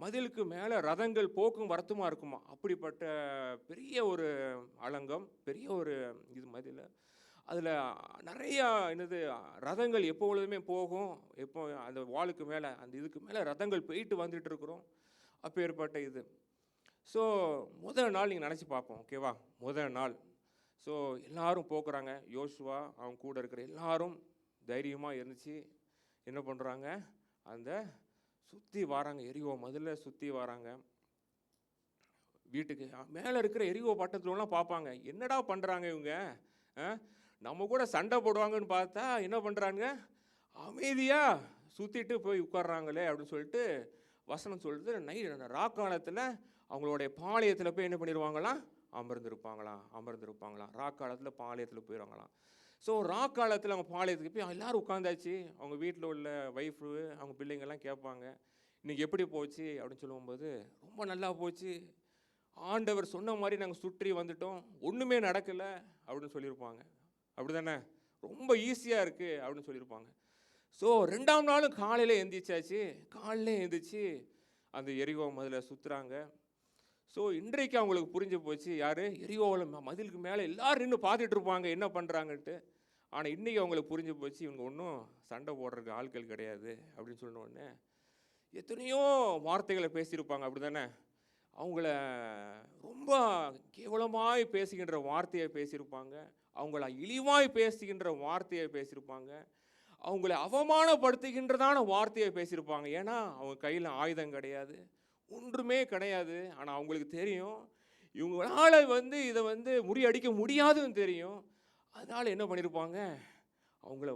மதிலுக்கு மேலே ரதங்கள் போக்கும் வரத்துமா இருக்குமா, அப்படிப்பட்ட பெரிய ஒரு அலங்கம், பெரிய ஒரு இது மதில். அதில் நிறையா ரதங்கள் எப்பொழுதுமே போகும், எப்போ அந்த வாளுக்கு மேலே, அந்த இதுக்கு மேலே ரதங்கள் போயிட்டு வந்துட்டு இருக்கிறோம், அப்பேற்பட்ட இது. ஸோ முதல் நாள் நீங்கள் நினச்சி பார்ப்போம், ஓகேவா? முதல் நாள் ஸோ எல்லாரும் போக்குறாங்க. யோசுவா அவங்க கூட இருக்கிற எல்லாரும் தைரியமாக இருந்துச்சு. என்ன பண்ணுறாங்க, அந்த சுற்றி வராங்க, எரிகோ மதில சுற்றி வராங்க. வீட்டுக்கு மேலே இருக்கிற எரிகோ பட்டத்துலலாம் பார்ப்பாங்க, என்னடா பண்ணுறாங்க இவங்க, நம்ம கூட சண்டை போடுவாங்கன்னு பார்த்தா என்ன பண்ணுறாங்க, அமைதியாக சுற்றிட்டு போய் உட்கார்றாங்களே அப்படின்னு சொல்லிட்டு வசனம் சொல்லுது. ராக்காலத்தில் அவங்களுடைய பாளையத்தில் போய் என்ன பண்ணிடுவாங்களாம், அமர்ந்திருப்பாங்களாம். ராக்காலத்தில் பாளையத்தில் போயிடுவாங்களாம். ஸோ ராக்காலத்தில் அவங்க பாளையத்துக்கு போய் எல்லோரும் உட்காந்தாச்சு. அவங்க வீட்டில் உள்ள ஒய்ஃபு, அவங்க பிள்ளைங்கள்லாம் கேட்பாங்க, இன்றைக்கி எப்படி போச்சு அப்படின்னு சொல்லும்போது, ரொம்ப நல்லா போச்சு, ஆண்டவர் சொன்ன மாதிரி நாங்கள் சுற்றி வந்துட்டோம், ஒன்றுமே நடக்கலை அப்படின்னு சொல்லியிருப்பாங்க. அப்படி தானே? ரொம்ப ஈஸியாக இருக்குது அப்படின்னு சொல்லியிருப்பாங்க. ஸோ 2ஆம் நாளும் காலையில் எழுந்திரிச்சு அந்த எரிகோ மதிலை சுற்றுறாங்க. ஸோ இன்றைக்கு அவங்களுக்கு புரிஞ்சு போச்சு, யார், எரிகோவில் மதிலுக்கு மேலே எல்லோரும் நின்று பார்த்துட்டு இருப்பாங்க என்ன பண்ணுறாங்கன்ட்டு. ஆனால் இன்றைக்கி அவங்களுக்கு புரிஞ்சு போச்சு, இவங்க ஒன்றும் சண்டை போடுறதுக்கு ஆட்கள் கிடையாது அப்படின்னு சொன்ன உடனே எத்தனையோ வார்த்தைகளை பேசியிருப்பாங்க. அப்படி தானே? அவங்கள ரொம்ப கேவலமாய் பேசுகின்ற வார்த்தையை பேசியிருப்பாங்க, அவங்கள இழிவாய் பேசுகின்ற வார்த்தையை பேசியிருப்பாங்க, அவங்கள அவமானப்படுத்துகின்றதான வார்த்தையை பேசியிருப்பாங்க. ஏன்னா அவங்க கையில் ஆயுதம் கிடையாது, ஒன்றுமே கிடையாது. ஆனால் அவங்களுக்கு தெரியும் இவங்களால் இதை முறியடிக்க முடியாதுன்னு தெரியும். அதனால் என்ன பண்ணியிருப்பாங்க, அவங்கள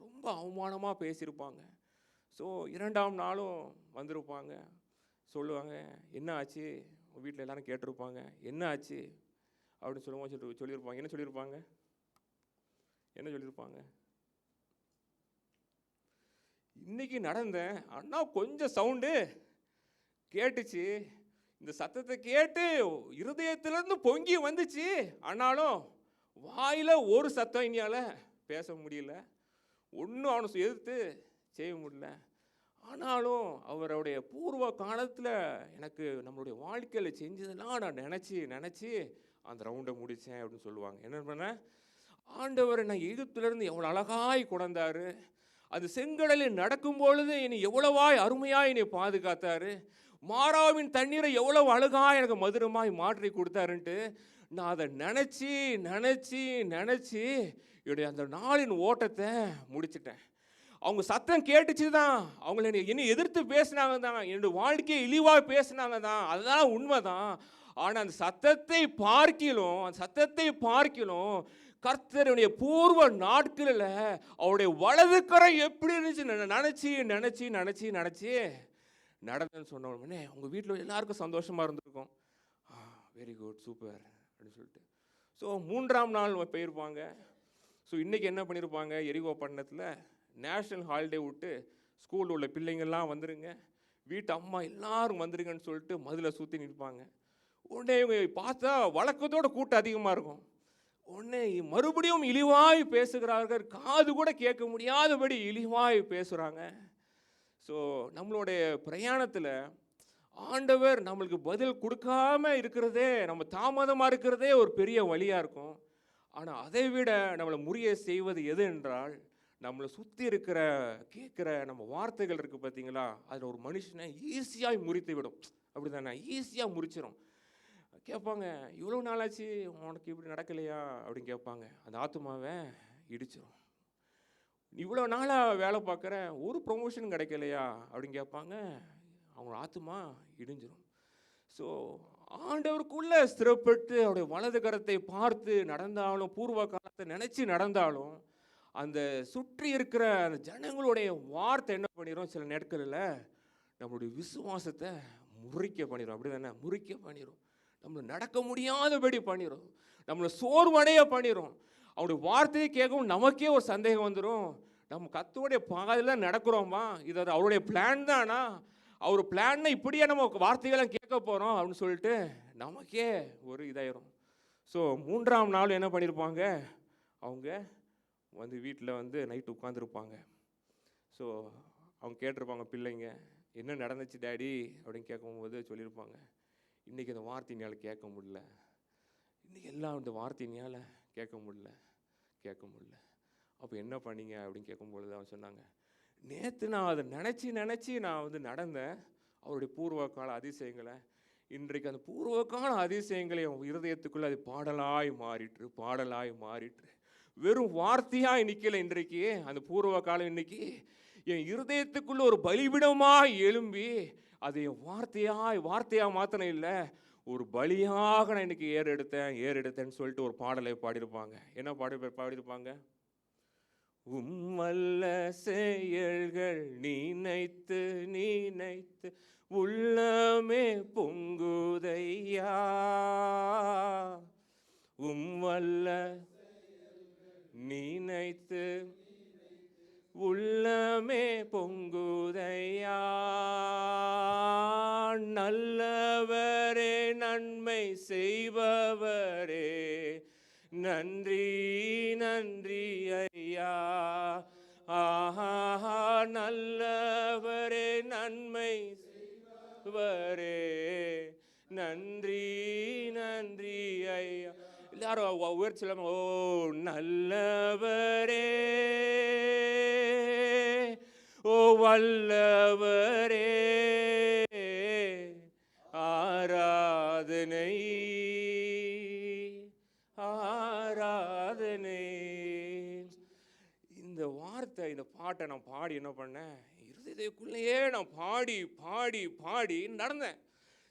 ரொம்ப அவமானமாக பேசியிருப்பாங்க. ஸோ 2ஆம் நாளும் வந்திருப்பாங்க, சொல்லுவாங்க, என்ன ஆச்சு, உங்கள் வீட்டில் எல்லாரும் கேட்டிருப்பாங்க, என்ன ஆச்சு அப்படின்னு சொல்லியிருப்பாங்க. என்ன சொல்லியிருப்பாங்க, இன்னைக்கு நடந்தேன், ஆனால் கொஞ்சம் சவுண்டு கேட்டுச்சு, இந்த சத்தத்தை கேட்டு இருதயத்திலேருந்து பொங்கி வந்துச்சு, ஆனாலும் வாயில் ஒரு சத்தம் இனியால் பேச முடியல, ஒன்றும் அவனை எதிர்த்து செய்ய முடியல. ஆனாலும் அவருடைய பூர்வ காலத்தில் எனக்கு நம்மளுடைய வாழ்க்கையில் செஞ்சதெல்லாம் நான் நினச்சி அந்த ரவுண்டை முடித்தேன் அப்படின்னு சொல்லுவாங்க. என்ன பண்ண, ஆண்டவர் நான் எகிப்திலிருந்து எவ்வளோ அழகாய் கொண்டாரு, அது செங்கடலில் நடக்கும் பொழுது என்னை எவ்வளவாய் அருமையாய் என்னை பாதுகாத்தாரு, மாறாவின் தண்ணீரை எவ்வளவு அழகாய் எனக்கு மதுரமாய் மாற்றி கொடுத்தாருன்ட்டு நான் அதை நினச்சி என்னுடைய அந்த நாளின் ஓட்டத்தை முடிச்சிட்டேன். அவங்க சத்தம் கேட்டுச்சு தான், அவங்கள என்னை எதிர்த்து பேசினாங்க தான், என்னுடைய வாழ்க்கையை இழிவாக பேசினாங்க தான், அதுதான் உண்மை தான். ஆனால் அந்த சத்தத்தை பார்க்கிலும் கர்த்தருடைய பூர்வ நாட்களில் அவருடைய வலது கரை எப்படி இருந்துச்சு நினச்சி நடந்தேன்னு சொன்ன உடனே உங்கள் வீட்டில் எல்லாருக்கும் சந்தோஷமாக இருந்திருக்கும். வெரி குட், சூப்பர் அப்படின்னு சொல்லிட்டு. ஸோ 3ஆம் நாள் போயிருப்பாங்க. ஸோ இன்றைக்கி என்ன பண்ணியிருப்பாங்க, எரிகோ பட்டணத்தில் நேஷ்னல் ஹாலிடே விட்டு ஸ்கூலில் உள்ள பிள்ளைங்கள்லாம் வந்துருங்க, வீட்டு அம்மா எல்லாரும் வந்துருங்கன்னு சொல்லிட்டு மதிலை சுற்றி நிற்பாங்க. உடனே இவங்க பார்த்தா வழக்கத்தோட கூட்டம் அதிகமாக இருக்கும். உடனே மறுபடியும் இழிவாய் பேசுகிறார்கள், காது கூட கேட்க முடியாதபடி இழிவாய் பேசுகிறாங்க. ஸோ நம்மளுடைய பிரயாணத்தில் ஆண்டவர் நம்மளுக்கு பதில் கொடுக்காம இருக்கிறதே, நம்ம தாமதமாக இருக்கிறதே ஒரு பெரிய வழியாக இருக்கும். ஆனால் அதை விட நம்மளை முறிய செய்வது எது என்றால், நம்மளை சுற்றி இருக்கிற கேட்குற நம்ம வார்த்தைகள் இருக்குது பார்த்தீங்களா, அதில் ஒரு மனுஷனை ஈஸியாக முறித்து விடும். அப்படி தானே, ஈஸியாக முறிச்சிடும். கேட்பாங்க, இவ்வளோ நாளாச்சு உனக்கு இப்படி நடக்கலையா அப்படின்னு கேட்பாங்க. அந்த ஆத்துமாவை இடிச்சிடும். இவ்வளோ நாளாக வேலை பார்க்குற, ஒரு ப்ரொமோஷன் கிடைக்கலையா அப்படின்னு கேட்பாங்க. அவங்க ஆத்துமா இடிஞ்சிடும். ஸோ ஆண்டவருக்குள்ளே ஸ்திரப்பட்டு அவருடைய வலது கரத்தை பார்த்து நடந்தாலும், பூர்வ காலத்தை நினச்சி நடந்தாலும், அந்த சுற்றி இருக்கிற அந்த ஜனங்களுடைய வார்த்தை என்ன பண்ணிடும், சில நாட்களில் நம்மளுடைய விசுவாசத்தை முறிக்க பண்ணிடும். அப்படி தானே, முறிக்க பண்ணிடும். நம்மளை நடக்க முடியாதபடி பண்ணிடும், நம்மளை சோர்வடைய பண்ணிடும். அவருடைய வார்த்தையை கேட்கவும் நமக்கே ஒரு சந்தேகம் வந்துடும். நம்ம கர்த்தருடைய பாதையில் நடக்கிறோமா, இது அவருடைய பிளான் தானா, அவர் பிளான்னா இப்படியே நம்ம வார்த்தைகளை கேட்க போகிறோம் அப்படின்னு சொல்லிட்டு நமக்கே ஒரு இதாயிரும். ஸோ 3ஆம் நாள் என்ன பண்ணியிருப்பாங்க, அவங்க வந்து வீட்டில் வந்து நைட்டு உட்காந்துருப்பாங்க. ஸோ அவங்க கேட்டிருப்பாங்க, பிள்ளைங்க என்ன நடந்துச்சு டேடி அப்படின்னு கேட்கும்போது சொல்லியிருப்பாங்க, இன்றைக்கி இந்த வார்த்தையினால் கேட்க முடியல, இன்றைக்கி எல்லாம் இந்த வார்த்தையினால் கேட்க முடியல. அப்போ என்ன பண்ணீங்க அப்படின்னு கேட்கும்பொழுது அவன் சொன்னாங்க, நேற்று நான் அதை நினச்சி நான் வந்து நடந்தேன் அவருடைய பூர்வகால அதிசயங்களை. இன்றைக்கு அந்த பூர்வகால அதிசயங்களை என் இருதயத்துக்குள்ளே அது பாடலாய் மாறிற்று. வெறும் வார்த்தையாக நிற்கலை. இன்றைக்கு அந்த பூர்வ காலம் இன்னைக்கு என் இருதயத்துக்குள்ள ஒரு பலிபிடமாய் எழும்பி அது என் வார்த்தையாக மாத்திரம் இல்லை, ஒரு பலியாக நான் இன்னைக்கு ஏறெடுத்தேன்னு சொல்லிட்டு ஒரு பாடலை பாடியிருப்பாங்க. என்ன பாடியிருப்பாங்க, உம்மல்ல செயல்கள் நினைத்து உள்ளமே பொங்குதையா, உம்மல்ல நினைத்து உள்ளமே பொங்குதையா, நல்லவரே நன்மை செய்பவரே நன்றி ஐயா, ஆஹா நல்லவரே நன்மை செய்பவரே நன்றி ஐயா. எல்லாரும் உயர்ச்சி சொல்லாம, ஓ நல்லவரே, ஓ வல்லவரே, ஆராதனை. இந்த வார்த்தை, இந்த பாட்டை நான் பாடி என்ன பண்ணேன், இருதயக்குள்ளேயே நான் பாடி நடந்தேன்.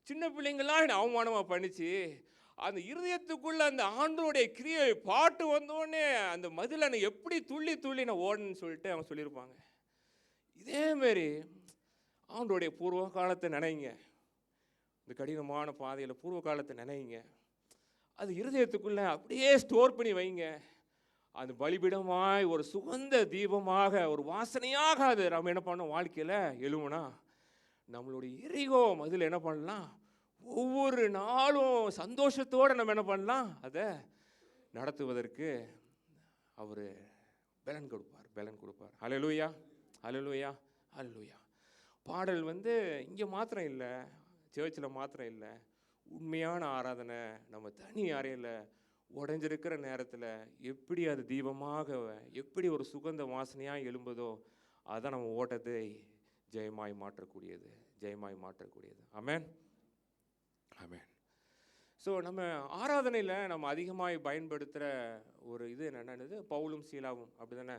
சின்ன பிள்ளைங்களாம் என்னை அவமானமாக பண்ணிச்சு. அந்த இருதயத்துக்குள்ள அந்த ஆண்டோடைய கிரியை பாட்டு வந்தோடனே அந்த மதில் நான் எப்படி துள்ளி நான் ஓடணும்னு சொல்லிட்டு அவங்க சொல்லியிருப்பாங்க. இதேமாரி ஆண்டோடைய பூர்வ காலத்தை நினைங்க, இந்த கடினமான பாதையில் பூர்வ காலத்தை நினைங்க, அது இருதயத்துக்குள்ளே அப்படியே ஸ்டோர் பண்ணி வைங்க. அது பலிபிடமாய் ஒரு சுகந்த தீபமாக ஒரு வாசனையாக அது நம்ம என்ன பண்ணோம் வாழ்க்கையில் எழுமுனா, நம்மளுடைய எரிகோ மதில் என்ன பண்ணலாம், ஒவ்வொரு நாளும் சந்தோஷத்தோடு நம்ம என்ன பண்ணலாம், அதை நடத்துவதற்கு அவர் பலன் கொடுப்பார். ஹல்லேலூயா. பாடல் வந்து இங்கே மாத்திரம் இல்லை, சர்ச்சில் மாத்திரம் இல்லை, உண்மையான ஆராதனை நம்ம தனி அறையில் உடைஞ்சிருக்கிற நேரத்தில் எப்படி அது தீபமாக, எப்படி ஒரு சுகந்த வாசனையாக எழும்புதோ, அதுதான் நம்ம ஓட்டத்தை ஜெயமாய் மாற்றக்கூடியது. ஆமென். ஸோ நம்ம ஆராதனையில் நம்ம அதிகமாக பயன்படுத்துகிற ஒரு இது என்னென்னது, பவுலும் சீலாவும். அப்படி தானே?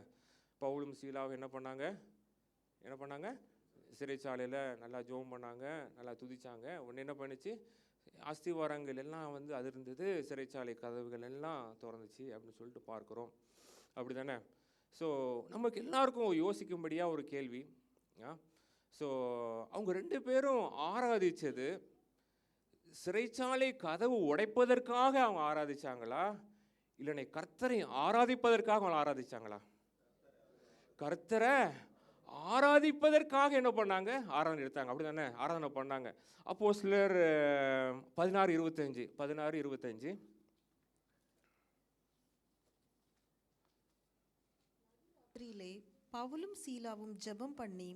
பவுலும் சீலாவும் என்ன பண்ணாங்க? சிறைச்சாலையில் நல்லா ஜெபம் பண்ணாங்க, நல்லா துதிச்சாங்க. உடனே என்ன பண்ணிச்சு, அஸ்திவாரங்கள் எல்லாம் வந்து அது இருந்தது, சிறைச்சாலை கதவுகள் எல்லாம் திறந்துச்சு அப்படின்னு சொல்லிட்டு பார்க்குறோம். அப்படி தானே? ஸோ நமக்கு எல்லாருக்கும் யோசிக்கும்படியாக ஒரு கேள்வி. ஸோ அவங்க 2 பேரும் ஆராதித்தது சிறைச்சாலை கதவு உடைப்பதற்காக அவங்க ஆராதிச்சாங்களா, இல்லைன்னா கர்த்தரை ஆராதிப்பதற்காக அவங்க ஆராதிச்சாங்களா? கர்த்தரை ஆராதிப்பதற்காக என்ன பண்ணாங்க? ஆராதனை எடுத்தாங்க. அப்படி தானே? ஆராதனை பண்ணாங்க. அப்போஸ்தலர் 16:25 ராத்திரியிலே பவுலும் சீலாவும் ஜெபம் பண்ணி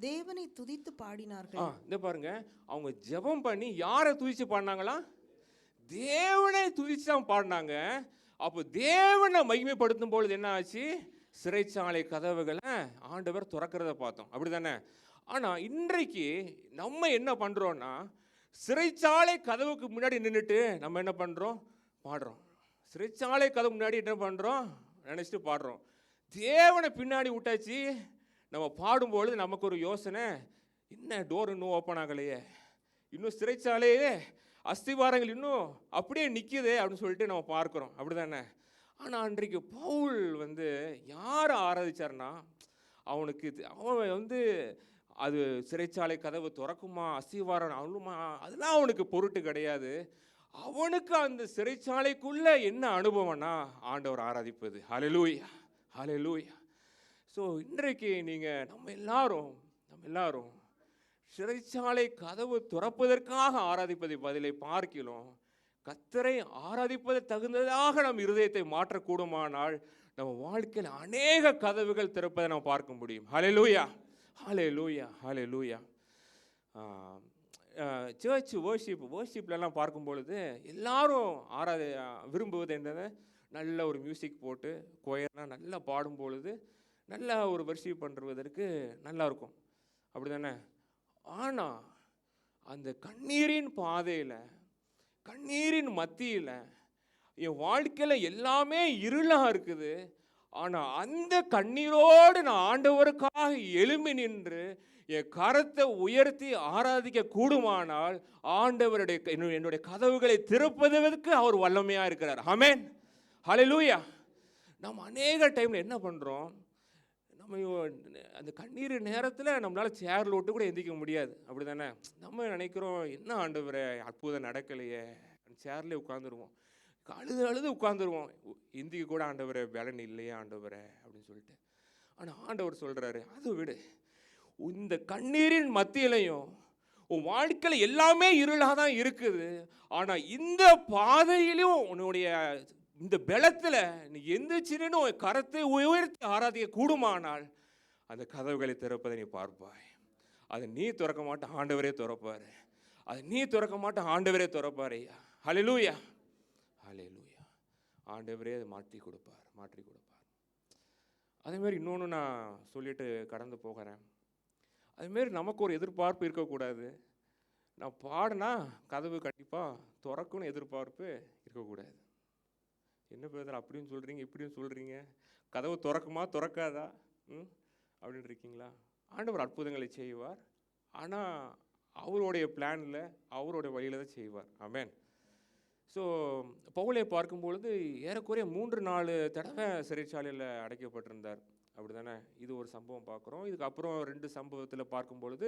தேவனை துதித்து பாடினார்கள். இந்த பாருங்க, அவங்க ஜெபம் பண்ணி யாரை துதிச்சு பாடினாங்களா? தேவனை துதிச்சு தான் பாடினாங்க. அப்போ தேவனை மகிமைப்படுத்தும் பொழுது என்ன ஆச்சு? சிறைச்சாலை கதவுகளை ஆண்டவர் திறக்கிறத பார்த்தோம். அப்படி தானே? ஆனால் இன்றைக்கு நம்ம என்ன பண்ணுறோன்னா, சிறைச்சாலை கதவுக்கு முன்னாடி நின்றுட்டு நம்ம என்ன பண்ணுறோம்? பாடுறோம். சிறைச்சாலை கதவு முன்னாடி என்ன பண்ணுறோம்? நினச்சிட்டு பாடுறோம். தேவனை பின்னாடி விட்டாச்சு. நம்ம பாடும்பொழுது நமக்கு ஒரு யோசனை, என்ன டோர் இன்னும் ஓப்பன் ஆகலையே, இன்னும் சிறைச்சாலையே அஸ்திவாரங்கள் இன்னும் அப்படியே நிற்குதே அப்படின்னு சொல்லிட்டு நம்ம பார்க்குறோம். அப்படி தானே? ஆனால் அன்றைக்கு பவுல் வந்து யாரை ஆராதிச்சார்னா, அவன் வந்து அது சிறைச்சாலை கதவு திறக்குமா, அஸ்திவாரம் அழுமா, அதெல்லாம் அவனுக்கு பொருட்டு கிடையாது. அவனுக்கு அந்த சிறைச்சாலைக்குள்ள என்ன அனுபவம்னா ஆண்டவர் ஆராதிப்பது. ஹல்லேலூயா, ஹல்லேலூயா. ஸோ இன்றைக்கு நம்ம எல்லாரும் சிறைச்சாலை கதவு திறப்பதற்காக ஆராதிப்பதை பதிலை பார்க்கிறோம். கர்த்தரை ஆராதிப்பது தகுந்ததாக நம் இருதயத்தை மாற்றக்கூடுமானால் நம்ம வாழ்க்கையில் அநேக கதவுகள் திறப்பதை நம்ம பார்க்க முடியும். ஹல்லேலூயா, ஹல்லேலூயா, ஹல்லேலூயா. சர்ச் வர்ஷிப்லலாம் பார்க்கும் பொழுது எல்லாரும் விரும்புவது என்னது? நல்ல ஒரு மியூசிக் போட்டு கொயர்லாம் நல்லா பாடும் பொழுது நல்லா ஒரு வர்ஷிப் பண்ணுவதற்கு நல்லாயிருக்கும். அப்படி தானே? ஆனால் அந்த கண்ணீரின் பாதையில், கண்ணீரின் மத்தியில் என் வாழ்க்கையில் எல்லாமே இருளாக இருக்குது. ஆனால் அந்த கண்ணீரோடு நான் ஆண்டவருக்காக எழும்பி நின்று என் கரத்தை உயர்த்தி ஆராதிக்க கூடுமானால் என்னுடைய கதவுகளை திறப்பதற்கு அவர் வல்லமையாக இருக்கிறார். ஆமென், ஹல்லேலூயா. நம்ம அநேக டைமில் என்ன பண்ணுறோம்? நம்ம அந்த கண்ணீர் நேரத்தில் நம்மளால் சேரில் விட்டு கூட எந்திக்க முடியாது. அப்படி தானே? நம்ம நினைக்கிறோம், என்ன ஆண்டவரே அற்புதம் நடக்கலையே, சேர்லேயே உட்காந்துருவோம், அழுது உட்காந்துருவோம், எந்திக்க கூட ஆண்டவரே பலன் இல்லையே ஆண்டவரே அப்படின்னு சொல்லிட்டு. ஆனால் ஆண்டவர் சொல்கிறாரு, அது விடு, இந்த கண்ணீரின் மத்தியிலையும் உன் வாழ்க்கையில் எல்லாமே இருளாக தான் இருக்குது. ஆனால் இந்த பாதையிலும் உன்னுடைய இந்த பலத்தில் நீ எந்திரிச்சின்னு கரத்தை உயர்த்தி ஆராதிக்க கூடுமானால் அந்த கதவுகளை திறப்பதை நீ பார்ப்பாய். அதை நீ திறக்க மாட்ட, ஆண்டவரே திறப்பார். அதை நீ திறக்க மாட்ட, ஆண்டவரே திறப்பார். ஐயா, ஹல்லேலூயா, ஹல்லேலூயா. ஆண்டவரே அதை மாற்றி கொடுப்பார். அதேமாரி இன்னொன்று நான் சொல்லிட்டு கடந்து போகிறேன். அதுமாரி நமக்கு ஒரு எதிர்பார்ப்பு இருக்கக்கூடாது. நான் பாடினா கதவு கண்டிப்பாக திறக்குன்னு எதிர்பார்ப்பு இருக்கக்கூடாது. என்ன பேர் அப்படின்னு சொல்கிறீங்க, இப்படின்னு சொல்கிறீங்க, கதவு திறக்குமா திறக்காதா அப்படின்னு இருக்கீங்களா? ஆண்டவர் அற்புதங்களை செய்வார். ஆனால் அவருடைய பிளானில், அவருடைய வழியில் தான் செய்வார். ஆமென். ஸோ பவுலை பார்க்கும்பொழுது ஏறக்குறைய 3-4 தடவை சிறைச்சாலையில் அடைக்கப்பட்டிருந்தார். அப்படி தானே? இது ஒரு சம்பவம் பார்க்குறோம். இதுக்கப்புறம் 2 சம்பவத்தில் பார்க்கும் பொழுது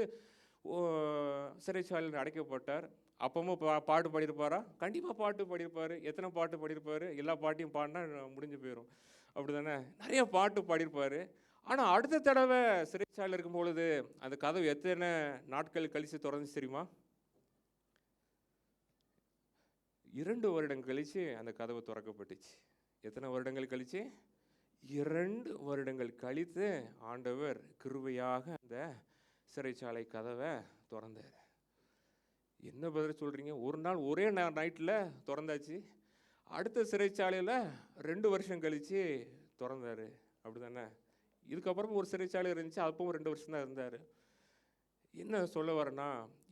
சிறைச்சாலையில் அடைக்கப்பட்டார். அப்பவும் பாட்டு பாடியிருப்பாரா? கண்டிப்பாக பாட்டு பாடியிருப்பார். எத்தனை பாட்டு பாடியிருப்பார்? எல்லா பாட்டையும் பாடினா முடிஞ்சு போயிடும். அப்படி தானே? நிறைய பாட்டு பாடியிருப்பார். ஆனால் அடுத்த தடவை சிறைச்சாலையில் இருக்கும் பொழுது அந்த கதவு எத்தனை நாட்கள் கழித்து திறந்துச்சு தெரியுமா? 2 வருடங்கள் கழித்து அந்த கதவு திறக்கப்பட்டுச்சு. எத்தனை வருடங்கள் கழித்து? 2 வருடங்கள் கழித்து ஆண்டவர் கிருபையாக அந்த சிறைச்சாலை கதவை திறந்தார். என்ன பதில் சொல்கிறீங்க? ஒரு நாள் ஒரே நைட்டில் திறந்தாச்சு. அடுத்த சிறைச்சாலையில் 2 வருஷம் கழித்து திறந்தார். அப்படி தானே? இதுக்கப்புறம் ஒரு சிறைச்சாலை இருந்துச்சு, அப்பவும் 2 வருஷம் தான் இருந்தார். என்ன சொல்ல வரேன்னா,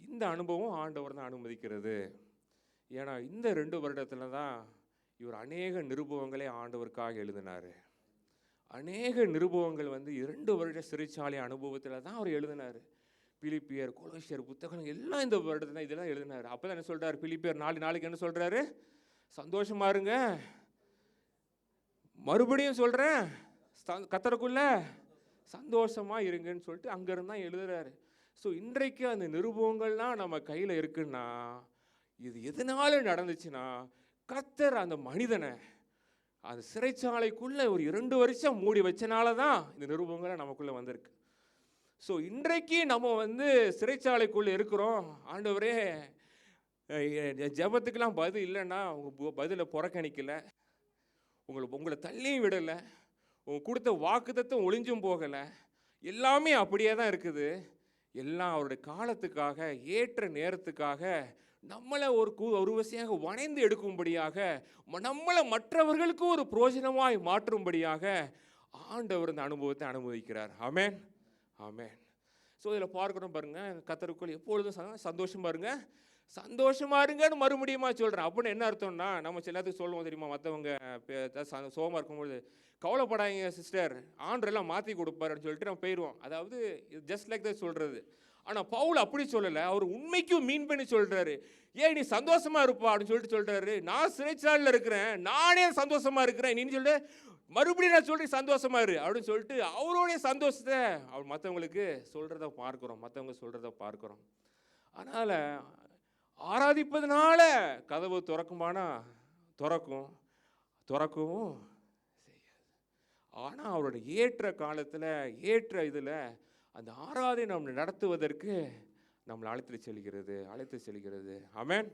இந்த அனுபவம் ஆண்டவர் தான் அனுமதிக்கிறது. ஏன்னா இந்த 2 வருடத்துல தான் இவர் அநேக நிருபவங்களே ஆண்டவருக்காக எழுதினார். அநேக நிருபவங்கள் வந்து 2 வருட சிறைச்சாலை அனுபவத்தில் தான் அவர் எழுதினார். பிலிப்பியர், கொலோசியர் புத்தகம் எல்லாம் இந்த வருடத்துல இதெல்லாம் எழுதினார். அப்போ தான் என்ன சொல்கிறார்? பிலிப்பியர் 4:4 என்ன சொல்கிறாரு? சந்தோஷமா இருங்க, மறுபடியும் சொல்கிறேன், கர்த்தருக்குள்ள சந்தோஷமா இருங்கன்னு சொல்லிட்டு அங்கேருந்து தான் எழுதுறாரு. ஸோ இன்றைக்கு அந்த நிருபவங்கள்லாம் நம்ம கையில் இருக்குன்னா இது எதனால நடந்துச்சுன்னா, கர்த்தர் அந்த மனிதனை அந்த சிறைச்சாலைக்குள்ளே ஒரு 2 வருஷம் மூடி வச்சனால தான் இந்த நிருபவங்களை நமக்குள்ளே வந்திருக்கு. ஸோ இன்றைக்கு நம்ம வந்து சிறைச்சாலைக்குள்ளே இருக்கிறோம். ஆண்டவரே ஜெபத்துக்கெல்லாம் பதில் இல்லைன்னா உங்கள் பதிலை புறக்கணிக்கலை, உங்களை தள்ளியும் விடலை, கொடுத்த வாக்குத்தத்தம் ஒளிஞ்சும் போகலை, எல்லாமே அப்படியே தான் இருக்குது. எல்லாம் அவருடைய காலத்துக்காக, ஏற்ற நேரத்துக்காக நம்மளை ஒரு வசையாக வணைந்து எடுக்கும்படியாக, நம்மளை மற்றவர்களுக்கு ஒரு புரோஜனமாய் மாற்றும்படியாக ஆண்டவர் இந்த அனுபவத்தை அனுமதிக்கிறார். ஆமென், ஆமென். ஸோ இதில் பார்க்கணும் பாருங்க, கர்த்தருக்குள் எப்பொழுதும் சந்தோஷமா இருங்க, சந்தோஷமா இருங்கன்னு மறுபடியுமா சொல்கிறேன். அப்படின்னு என்ன அர்த்தம்னா, நம்ம எல்லாத்துக்கும் சொல்லுவோம் தெரியுமா, மற்றவங்க சோகமாக இருக்கும்பொழுது, கவலைப்படாதீங்க சிஸ்டர், ஆண்டரெல்லாம் மாற்றி கொடுப்பாருன்னு சொல்லிட்டு நம்ம போயிடுவோம். அதாவது ஜஸ்ட் லைக் தான் சொல்கிறது. ஆனால் பவுல் அப்படி சொல்லலை, அவர் உண்மைக்கும் மீன் பண்ணி சொல்கிறாரு. ஏன் நீ சந்தோஷமா இருப்பா அப்படின்னு சொல்லிட்டு சொல்கிறாரு. நான் சிறைச்சாலையில் இருக்கிறேன், நானே சந்தோஷமா இருக்கிறேன், நீ சொல்லிட்டு மறுபடியும் நான் சொல்கிறேன் சந்தோஷமா இரு அப்படின்னு சொல்லிட்டு அவருடைய சந்தோஷத்தை அவர் மற்றவங்களுக்கு சொல்கிறத பார்க்குறோம். அதனால் ஆராதிப்பதனால கதவு திறக்குமானா திறக்கவும் செய்யாது. ஆனால் அவருடைய ஏற்ற காலத்தில், ஏற்ற இதில் அந்த ஆராதனை நம்ம நடத்துவதற்கு நம்மளை அழைத்து செல்கிறது. ஆமென்.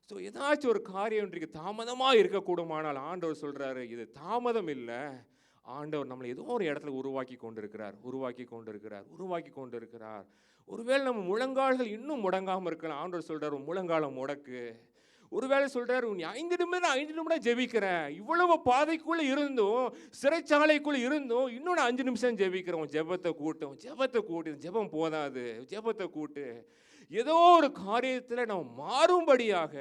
ஸோ ஏதாச்சும் ஒரு காரியம் இன்றைக்கு தாமதமாக இருக்கக்கூடுமானால் ஆண்டவர் சொல்கிறாரு, இது தாமதம் இல்லை, ஆண்டவர் நம்மளை ஏதோ ஒரு இடத்துல உருவாக்கி கொண்டிருக்கிறார். ஒருவேளை நம்ம முழங்கால்கள் இன்னும் முடங்காமல் இருக்கலாம். ஆண்டவர் சொல்கிறார், முழங்காலம் முடக்கு. ஒருவேளை சொல்கிறார், நீ 5 நிமிடம் ஜெபிக்கிறேன், இவ்வளவு பாதைக்குள்ளே இருந்தும், சிறைச்சாலைக்குள்ளே இருந்தும் இன்னும் நான் 5 நிமிஷம் ஜெபிக்கிறேன். ஜெபத்தை கூட்டு, ஜெபம் போதாது, ஜெபத்தை கூட்டு. ஏதோ ஒரு காரியத்தில் நம்ம மாறும்படியாக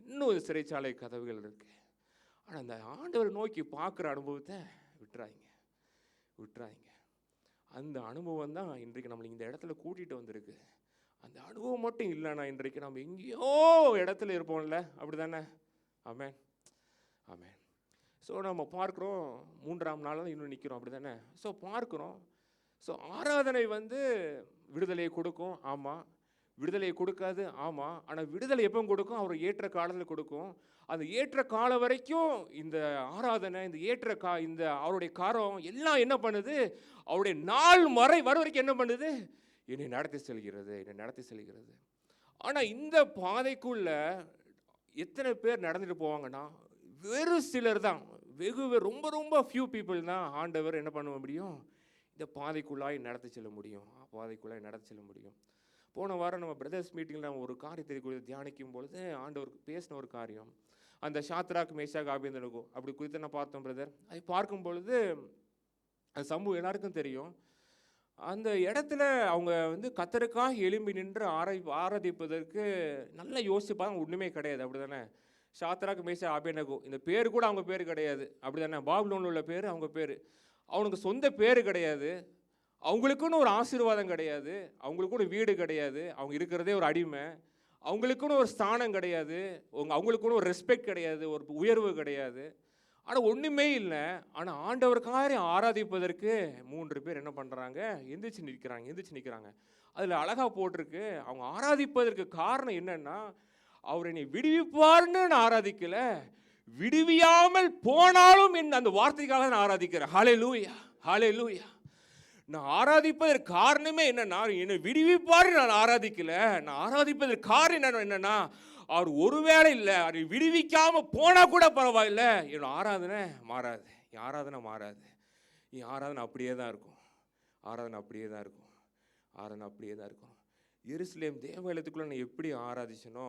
இன்னும் சிறைச்சாலை கதவுகள் இருக்கு. ஆனால் அந்த ஆண்டவரை நோக்கி பார்க்குற அனுபவத்தை விட்டுறாதீங்க. அந்த அனுபவம் தான் இன்றைக்கு நம்மளை இந்த இடத்துல கூட்டிகிட்டு வந்திருக்கு. அந்த அனுபவம் மட்டும் இல்லைன்னா இன்றைக்கு நம்ம எங்கேயோ இடத்துல இருப்போம்ல, அப்படி தானே? ஆமென். ஸோ நம்ம பார்க்குறோம், 3ஆம் நாள் இன்னும் நிற்கிறோம், அப்படி தானே? ஸோ பார்க்குறோம். ஸோ ஆராதனை வந்து விடுதலையை கொடுக்கும், ஆமாம். விடுதலையை கொடுக்காது, ஆமாம். ஆனால் விடுதலை எப்போ கொடுக்கும்? அவர் ஏற்ற காலத்தில் கொடுக்கும். அந்த ஏற்ற காலம் வரைக்கும் இந்த ஆராதனை, இந்த அவருடைய காரம் எல்லாம் என்ன பண்ணுது? அவருடைய நாள் வர வரைக்கும் என்ன பண்ணுது? என்னை நடத்தி செல்கிறது. ஆனால் இந்த பாதைக்குள்ள எத்தனை பேர் நடந்துட்டு போவாங்கன்னா, வெறு சிலர் தான், ரொம்ப ஃபியூ பீப்புள் தான் ஆண்டவர் என்ன பண்ண முடியும்? இந்த பாதைக்குள்ளாய் நடத்தி செல்ல முடியும். போன வாரம் நம்ம பிரதர்ஸ் மீட்டிங்கில் நம்ம ஒரு காரியத்தை குறித்து தியானிக்கும் பொழுது ஆண்டவருக்கு பேசின ஒரு காரியம், அந்த ஷாத்ராக், மேஷாக், ஆபேத்நேகோ அப்படி குறித்து நான் பார்த்தோம் பிரதர். அது பார்க்கும் பொழுது அந்த சம்பவம் எல்லாருக்கும் தெரியும். அந்த இடத்துல அவங்க வந்து கர்த்தருக்காக எழும்பி நின்று ஆராதிப்பதற்கு நல்லா யோசிப்பாங்க, ஒன்றுமே கிடையாது, அப்படி தானே? ஷாத்ராக், மேஷாக், ஆபேத்நேகோ இந்த பேர் கூட அவங்க பேர் கிடையாது, அப்படி தானே? பாபிலோனில் உள்ள பேர் அவங்க பேர், அவனுக்கு சொந்த பேர் கிடையாது, அவங்களுக்குன்னு ஒரு ஆசீர்வாதம் கிடையாது, அவங்களுக்குன்னு வீடு கிடையாது, அவங்க இருக்கிறதே ஒரு அடிமை, அவங்களுக்குன்னு ஒரு ஸ்தானம் கிடையாது, அவங்களுக்குன்னு ஒரு ரெஸ்பெக்ட் கிடையாது, ஒரு உயர்வு கிடையாது. ஆனால் ஒன்றுமே இல்லை. ஆனால் ஆண்டவருக்காக ஆராதிப்பதற்கு 3 பேர் என்ன பண்ணுறாங்க? எந்திரிச்சு நிற்கிறாங்க. அதில் அழகாக போட்டிருக்கு, அவங்க ஆராதிப்பதற்கு காரணம் என்னன்னா, அவர் என்னை விடுவிப்பார்னு நான் ஆராதிக்கல, விடுவியாமல் போனாலும் என் அந்த வார்த்தைக்காக நான் ஆராதிக்கிறேன். ஹல்லேலூயா. நான் ஆராதிப்பதற்கு காரணமே என்னன்னா, என்னை விடுவிப்பார் நான் ஆராதிக்கல, நான் ஆராதிப்பதற்கு காரணம் என்னன்னா, அவர் ஒருவேளை இல்லை, அதை விடுவிக்காம போனா கூட பரவாயில்ல, என்னோட ஆராதனை மாறாது. என் ஆராதனை அப்படியே தான் இருக்கும். எருசலேம் தேவாலயத்துக்குள்ள நான் எப்படி ஆராதிச்சனோ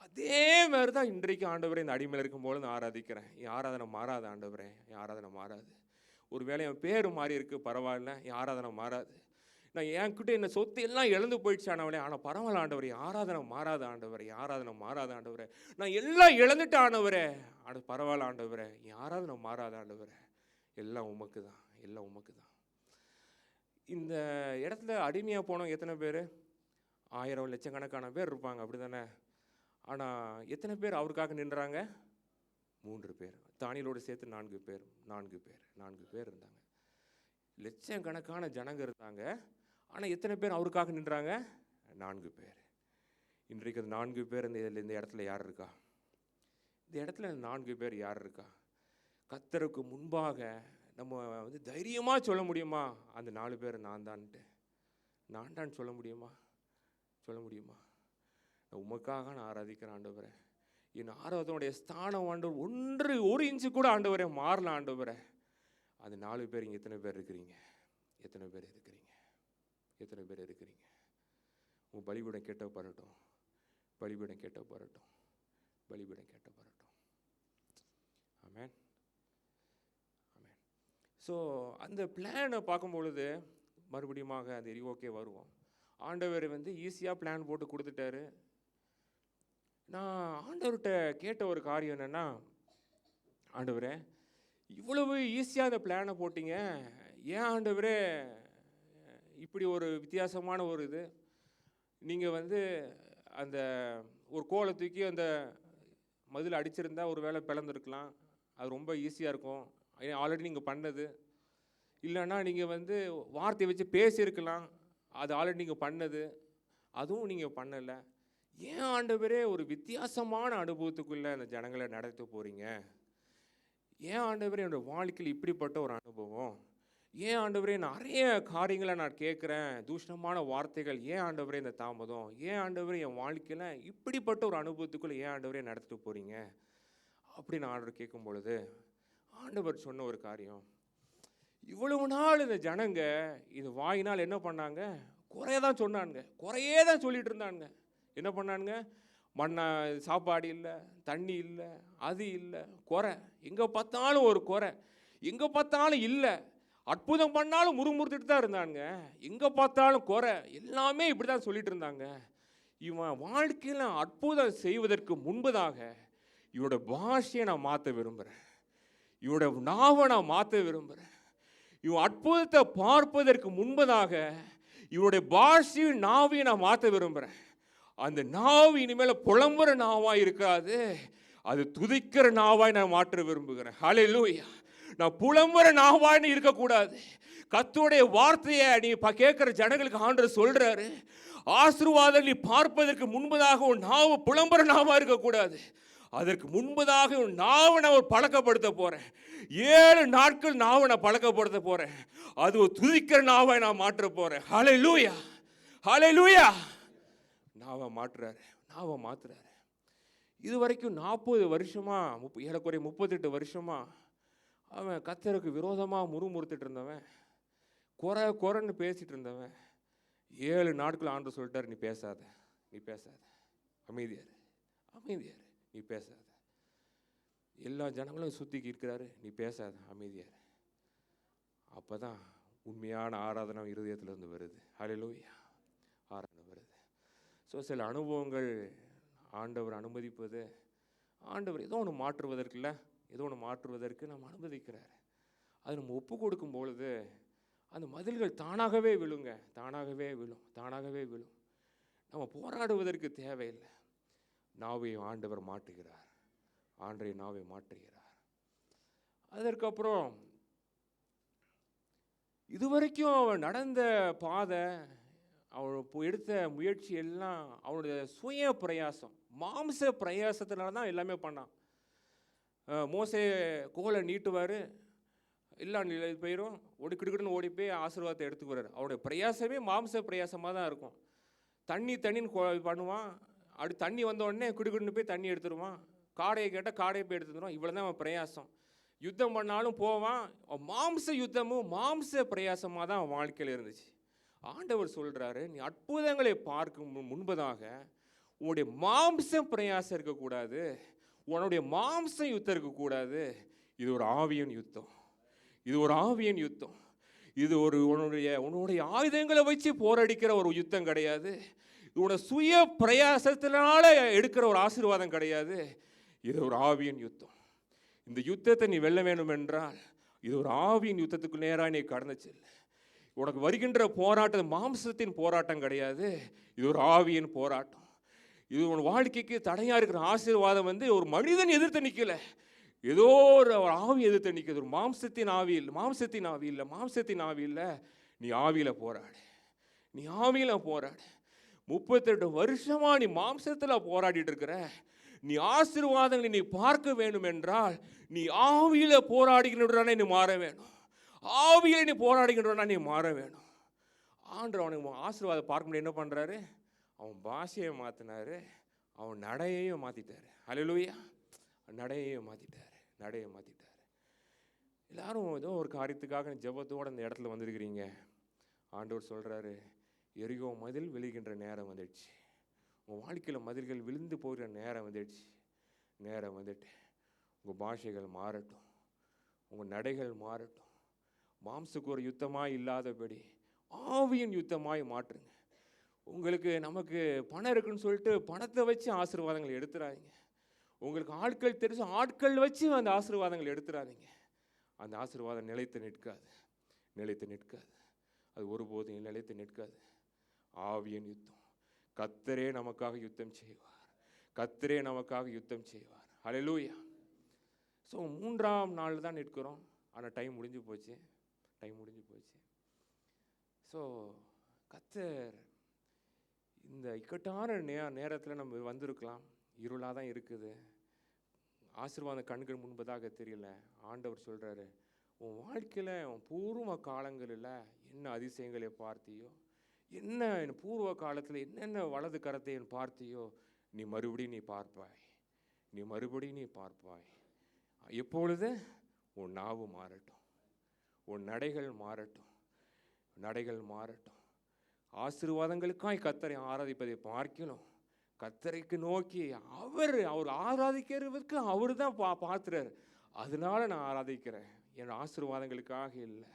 அதே மாதிரி தான் இன்றைக்கு ஆண்டவரே இந்த அடிமையில் இருக்கும்போது நான் ஆராதிக்கிறேன். என் ஆராதனை மாறாது ஆண்டவரே, என் ஆராதனை மாறாது. ஒருவேளை என் பேர் மாறி இருக்கு, பரவாயில்ல, என் ஆராதனை மாறாது. நான் என்கிட்ட என்ன சொத்து எல்லாம் இழந்து போயிடுச்சு ஆண்டவரே, ஆனால் பரவாயில்ல ஆண்டவரே, ஆராதனை மாறாத ஆண்டவரே, ஆராதனை மாறாத ஆண்டவரே, நான் எல்லாம் இழந்துட்டேன் ஆண்டவரே, பரவாயில்ல ஆண்டவரே, என் ஆராதனை மாறாத ஆண்டவரே, எல்லாம் உமக்கு தான், எல்லாம் உமக்கு தான். இந்த இடத்துல அடிமையாக போனவங்க எத்தனை பேர்? 1000 லட்சக்கணக்கான பேர் இருப்பாங்க, அப்படி தானே? ஆனால் எத்தனை பேர் அவருக்காக நின்றாங்க? 3 பேர். தானியலோடு சேர்த்து 4 பேர், 4 பேர் இருந்தாங்க. லட்சக்கணக்கான ஜனங்க இருந்தாங்க, ஆனால் எத்தனை பேர் அவருக்காக நின்றாங்க? 4 பேர். இன்றைக்கு அது 4 பேர் இந்த இடத்துல யார் இருக்கா? இந்த இடத்துல 4 பேர் யார் இருக்கா? கர்த்தருக்கு முன்பாக நம்ம வந்து தைரியமாக சொல்ல முடியுமா? அந்த 4 பேர் நான் தான் சொல்ல முடியுமா? சொல்ல முடியுமா? நான் உமக்காக நான் ஆராதிக்கிறேன் ஆண்டவரே. என் ஆராதனுடைய ஸ்தானம் ஆண்டவர் ஒரு இன்ச்சு கூட ஆண்டவரே மாறல ஆண்டவரே. அந்த 4 பேர் இங்கே எத்தனை பேர் இருக்கிறீங்க? எத்தனை பேர் இருக்கிறீங்க? எத்தனை பேர் இருக்கிறீங்க? உங்கள் பலிபீடம் கேட்ட பரட்டும், பலிபீடம் கேட்ட பரட்டும், பலிபீடம் கேட்ட பரட்டும். ஆமென், ஆமென். ஸோ அந்த பிளானை பார்க்கும்பொழுது மறுபடியும் அந்த எரிகோக்கே வருவோம். ஆண்டவர் வந்து ஈஸியாக பிளான் போட்டு கொடுத்துட்டாரு. நான் ஆண்டவர்கிட்ட கேட்ட ஒரு காரியம் என்னென்னா, ஆண்டவரே இவ்வளவு ஈஸியாக அந்த பிளானை போட்டிங்க, ஏன் ஆண்டவரே இப்படி ஒரு வித்தியாசமான ஒரு இது? நீங்கள் வந்து அந்த ஒரு கோலை தூக்கி அந்த மதில் அடிச்சிருந்தா ஒரு வேளை பிளந்துருக்கலாம், அது ரொம்ப ஈஸியாக இருக்கும், ஆல்ரெடி நீங்கள் பண்ணது. இல்லைன்னா நீங்கள் வந்து வார்த்தையை வச்சு பேசியிருக்கலாம், அது ஆல்ரெடி நீங்கள் பண்ணது, அதுவும் நீங்கள் பண்ணலை. ஏன் ஆண்டவரே ஒரு வித்தியாசமான அனுபவத்துக்குள்ளே அந்த ஜனங்களை நடத்த போகிறீங்க? ஏன் ஆண்டவரே என்னோட வாழ்க்கையில் இப்படிப்பட்ட ஒரு அனுபவம்? ஏன் ஆண்டவரே நிறைய காரியங்களை நான் கேட்குறேன், தூஷணமான வார்த்தைகள், ஏன் ஆண்டவரே இந்த தாமதம்? ஏன் ஆண்டவரே என் வாழ்க்கையில் இப்படிப்பட்ட ஒரு அனுபவத்துக்குள்ளே ஏன் ஆண்டவரே நடத்திட்டு போகிறீங்க அப்படின்னு ஆண்டவர் கேட்கும் பொழுது ஆண்டவர் சொன்ன ஒரு காரியம், இவ்வளவு நாள் இந்த ஜனங்க இது வாயினால் என்ன பண்ணாங்க? குறையதான் சொன்னாங்க, குறையே தான் சொல்லிட்டு இருந்தாங்க. என்ன பண்ணானுங்க? மண்ணா சாப்பாடு இல்லை, தண்ணி இல்லை, அது இல்லை, குறை, எங்கே பார்த்தாலும் ஒரு குறை, எங்கே பார்த்தாலும் இல்லை. அற்புதம் பண்ணாலும் முறுமுறுத்துட்டு தான் இருந்தாங்க, எங்கே பார்த்தாலும் குறை, எல்லாமே இப்படி தான் சொல்லிட்டு இருந்தாங்க. இவன் வாழ்க்கையில் அற்புதம் செய்வதற்கு முன்பதாக இவனோட பாஷையை நான் மாற்ற விரும்புகிறேன், இவனோட நாவை நான் மாற்ற விரும்புகிறேன். இவன் அற்புதத்தை பார்ப்பதற்கு முன்பதாக இவனுடைய பாஷையும் நாவையும் நான் மாற்ற விரும்புகிறேன். அந்த நாவு இனிமேல் புலம்புற நாவாக இருக்காது, அது துதிக்கிற நாவாய் நான் மாற்ற விரும்புகிறேன். ஹல்லேலூயா. நான் புலம்புற நாவாய்னு இருக்கக்கூடாது. கர்த்தருடைய வார்த்தையை நீ கேட்குற ஜனங்களுக்கு ஆண்டவர் சொல்கிறாரு, ஆசீர்வாதங்களை பார்ப்பதற்கு முன்பதாக உன் நாவு புலம்புற நாவாக இருக்கக்கூடாது, அதற்கு முன்பதாக உன் நாவை நான் பழக்கப்படுத்த போகிறேன். 7 நாட்கள் நாவை நான் பழக்கப்படுத்த போகிறேன், அது ஒரு துதிக்கிற நாவை நான் மாற்ற போகிறேன். ஹல்லேலூயா, ஹல்லேலூயா. நாவை மாற்றுறாரு, நாவை மாற்றுறாரு. இது வரைக்கும் 40 வருஷமா, ஏறக்குறைய 38 வருஷமா அவன் கர்த்தருக்கு விரோதமாக முறுமுறுத்துட்டு இருந்தவன், குறைன்னு பேசிட்டு இருந்தவன், 7 நாட்கள் ஆண்டவர் சொல்லிட்டார், நீ பேசாத, நீ பேசாத, அமைதியாரு, அமைதியாரு, நீ பேசாத. எல்லா ஜனங்களும் சுற்றிக்கு இருக்கிறாரு, நீ பேசாத, அமைதியாரு. அப்போ தான் உண்மையான ஆராதனை இருதயத்திலிருந்து வருது. ஹல்லேலூயா, ஆராதனை வருது. ஸோ சில அனுபவங்கள் ஆண்டவர் அனுமதிப்பது, ஆண்டவர் ஏதோ ஒன்று மாற்றுவதற்குல்ல, ஏதோ ஒன்று மாற்றுவதற்கு நம்ம அனுமதிக்கிறார். அது நம்ம ஒப்பு கொடுக்கும் பொழுது அந்த மதில்கள் தானாகவே விழுங்க, தானாகவே விழும், தானாகவே விழும். நம்ம போராடுவதற்கு தேவையில்லை. நாவையும் ஆண்டவர் மாற்றுகிறார், ஆண்டரை நாவை மாற்றுகிறார். அதற்கப்புறம் இதுவரைக்கும் அவன் நடந்த பாதை, அவன் எடுத்த முயற்சி எல்லாம் அவனுடைய சுய பிரயாசம், மாம்ச பிரயாசத்தினால தான் எல்லாமே பண்ணான். மோசே கோலை நீட்டுவார், எல்லாம் போயிடும், கிடுக்கிடுன்னு ஓடி போய் ஆசீர்வாதத்தை எடுத்துக்குவார். அவனுடைய பிரயாசமே மாம்ச பிரயாசமாக தான் இருக்கும். தண்ணின்னு பண்ணுவான், அப்படி தண்ணி வந்த உடனே கிடுக்கிடுன்னு போய் தண்ணி எடுத்துருவான், காடையை கேட்டால் காடையை போய் எடுத்துருவான். இவ்வளோ தான் அவன் பிரயாசம். யுத்தம் பண்ணாலும் போவான். மாம்ச யுத்தமும் மாம்ச பிரயாசமாக தான் அவன் வாழ்க்கையில் இருந்துச்சு. ஆண்டவர் சொல்கிறாரு, நீ அற்புதங்களை பார்க்கும் முன்பதாக உன்னுடைய மாம்சம் பிரயாசம் இருக்கக்கூடாது, உன்னுடைய மாம்சம் யுத்தம் இருக்கக்கூடாது. இது ஒரு ஆவியின் யுத்தம், இது ஒரு ஆவியின் யுத்தம். இது உன்னுடைய ஆயுதங்களை வச்சு போரடிக்கிற ஒரு யுத்தம் கிடையாது. உன்னோட சுய பிரயாசத்தினால எடுக்கிற ஒரு ஆசீர்வாதம் கிடையாது. இது ஒரு ஆவியின் யுத்தம். இந்த யுத்தத்தை நீ வெல்ல வேண்டும் என்றால் இது ஒரு ஆவியின் யுத்தத்துக்கு நேராக நீ கடந்து செல்ல. உனக்கு வருகின்ற போராட்டம் மாம்சத்தின் போராட்டம் கிடையாது, இது ஒரு ஆவியின் போராட்டம். இது உன் வாழ்க்கைக்கு தடையாக இருக்கிற ஆசீர்வாதம் ஒரு மனிதன் எதிர்த்து நிற்கல, ஏதோ ஒரு ஆவி எதிர்த்து நிற்கிறது. ஒரு மாம்சத்தின் ஆவி இல்லை. நீ ஆவியில் போராடு, நீ ஆவியில் போராடு. 38 வருஷமா நீ மாம்சத்தில் போராடிட்டு இருக்கிற. நீ ஆசீர்வாதங்களை நீ பார்க்க வேண்டும் என்றால் நீ ஆவியில போராடுகின்றவனாக நீ மாற வேணும். ஆவியில நீ போராடுகின்றவனாக நீ மாற வேணும். ஆண்டவர் அவனுக்கு ஆசீர்வாதம் பார்க்க முடியும் என்ன பண்றாரு? அவன் பாஷையை மாத்தினாரு, அவன் நடையையும் மாத்திட்டாரு. ஹல்லேலூயா! நடையையும் மாத்திட்டாரு. எல்லாரும் ஏதோ ஒரு காரியத்துக்காக ஜெபத்தோட இந்த இடத்துல வந்திருக்கிறீங்க. ஆண்டவர் சொல்றாரு, எரிகோ மதில் விழுகின்ற நேரம் வந்துடுச்சு. உங்கள் வாழ்க்கையில் மதில்கள் விழுந்து போகிற நேரம் வந்துட்டு உங்கள் பாஷைகள் மாறட்டும், உங்கள் நடைகள் மாறட்டும். மாம்சுக்கு ஒரு யுத்தமாய் இல்லாதபடி ஆவியின் யுத்தமாய் மாற்றுங்க. நமக்கு பணம் இருக்குன்னு சொல்லிட்டு பணத்தை வச்சு ஆசீர்வாதங்கள் எடுத்துறாதீங்க. உங்களுக்கு ஆட்கள் தெரிஞ்ச ஆட்கள் வச்சு அந்த ஆசீர்வாதங்கள் எடுத்துறாதீங்க. அந்த ஆசீர்வாதம் நிலைத்து நிற்காது. அது ஒருபோதும் நிலைத்து நிற்காது. ஆவியின் யுத்தம். கர்த்தரே நமக்காக யுத்தம் செய்வார். ஹல்லேலூயா! ஸோ 3ஆம் நாள் தான் நிற்கிறோம். ஆனால் டைம் முடிஞ்சு போச்சு. ஸோ கர்த்தர் இந்த இக்கட்டான நேரத்தில் நம்ம வந்திருக்கலாம். இருளாக தான் இருக்குது, ஆசீர்வாதம் கண்கள் முன்பதாக தெரியல. ஆண்டவர் சொல்கிறாரு, உன் வாழ்க்கையில் உன் பூர்வ காலங்களில் என்ன அதிசயங்களை பார்த்தியோ, என்ன பூர்வ காலத்தில் என்னென்ன வலது கரத்தை பார்த்தியோ, நீ மறுபடியும் பார்ப்பாய். எப்பொழுது? உன் நாவு மாறட்டும், உன் நடைகள் மாறட்டும். ஆசீர்வாதங்களுக்காய் கர்த்தரை ஆராதிப்பதை பார்க்கணும். கர்த்தரைக்கு நோக்கி அவர் ஆராதிக்கிறதுக்கு அவர் தான் பார்த்துறாரு. அதனால நான் ஆராதிக்கிறேன், என் ஆசீர்வாதங்களுக்காக இல்லை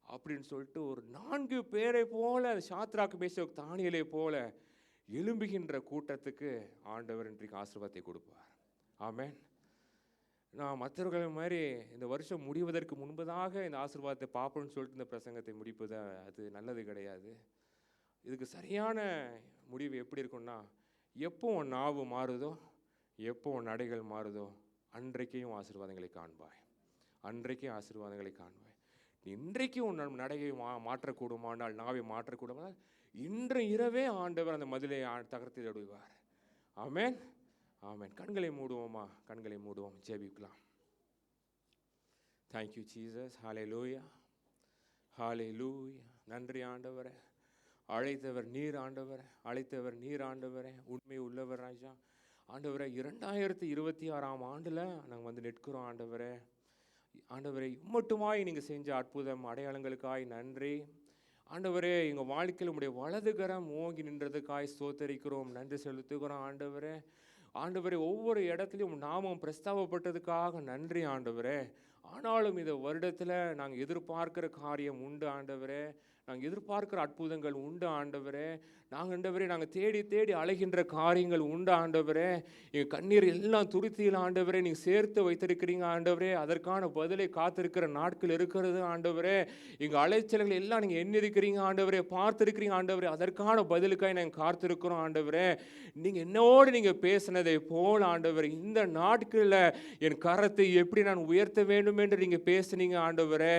அப்படின்னு சொல்லிட்டு ஒரு 4 பேரை போல, சாத்ராக் மேஷாக் தானியேலை போல எழும்புகின்ற கூட்டத்துக்கு ஆண்டவர் இன்றைக்கு ஆசீர்வாதத்தை கொடுப்பார். ஆமென். நான் மற்றவர்கள் மாதிரி இந்த வருஷம் முடிவதற்கு முன்பதாக இந்த ஆசீர்வாதத்தை பார்ப்போம்னு சொல்லிட்டு இந்த பிரசங்கத்தை முடிப்பது அது நல்லது கிடையாது. இதுக்கு சரியான முடிவு எப்படி இருக்குன்னா, எப்போ உன் நாவு மாறுதோ, எப்போ உன் நடைகள் மாறுதோ, அன்றைக்கையும் ஆசீர்வாதங்களை காண்பாய். இன்றைக்கு உன் நடையை மாற்றக்கூடுமானால், நாவை மாற்றக்கூடுமானால், இன்று இரவே ஆண்டவர் அந்த மதிலை தகர்த்து விடுவார். ஆமென். கண்களை மூடுவோமா? ஜெபிக்கலாம். Thank you Jesus. ஹல்லேலூயா. நன்றி ஆண்டவரே. அழைத்தவர் நீர் ஆண்டவரே. உண்மை உள்ளவர் ராஜா. ஆண்டவரே, 2026ஆம் ஆண்டில் நாங்கள் நிற்கிறோம் ஆண்டவரே. இம்மட்டுமாய் நீங்கள் செஞ்ச அற்புதம் அடையாளங்களுக்காய் நன்றி ஆண்டவரே. எங்கள் வாழ்க்கையில் உங்களுடைய வலதுகரம் ஓங்கி நின்றதுக்காய் ஸ்தோத்தரிக்கிறோம், நன்றி செலுத்துகிறோம் ஆண்டவரே. ஒவ்வொரு இடத்துலையும் நாமம் பிரஸ்தாபப்பட்டதுக்காக நன்றி ஆண்டவரே. ஆனாலும் இந்த வருடத்தில் நாங்கள் எதிர்பார்க்கிற காரியம் உண்டு ஆண்டவரே. நாங்கள் எதிர்பார்க்கிற அற்புதங்கள் உண்டு ஆண்டவரே. நாங்கள் தேடி அலைகின்ற காரியங்கள் உண்டு ஆண்டவரே. எங்கள் கண்ணீர் எல்லாம் துருத்தியில் ஆண்டவரே நீங்கள் சேர்த்து வைத்திருக்கிறீங்க ஆண்டவரே. அதற்கான பதிலை காத்திருக்கிற நாட்கள் இருக்கிறது ஆண்டவரே. எங்கள் அலைச்சல்கள் எல்லாம் நீங்கள் எண்ணிருக்கிறீங்க ஆண்டவரே, பார்த்துருக்கிறீங்க ஆண்டவரே. அதற்கான பதிலுக்காக நாங்கள் காத்திருக்கிறோம் ஆண்டவரே. நீங்கள் பேசினதை போல் ஆண்டவரே, இந்த நாட்களில் என் கரத்தை எப்படி நான் உயர்த்த வேண்டும் என்று நீங்கள் பேசுனீங்க ஆண்டவரே.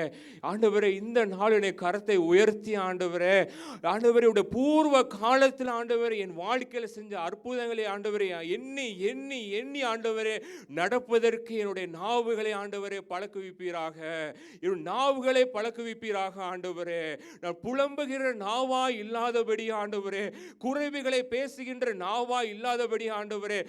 இந்த நாள் என்னை கரத்தை உயர்த்தி ஆண்டவரே உடைய பூர்வ காலத்தில் ஆண்டவரே என் வாழ்க்கையில் செஞ்ச அற்புதங்களை ஆண்டவரே எண்ணி ஆண்டவரே நடப்பதற்கு என்னுடைய நாவுகளை ஆண்டவரே பழக்குவிப்பீராக. ஆண்டவரே. நான் புலம்புகிற நாவாய் இல்லாதபடி ஆண்டவரே, குறைவுகளை பேசுகின்ற நாவாய் இல்லாதபடி ஆண்டவரே,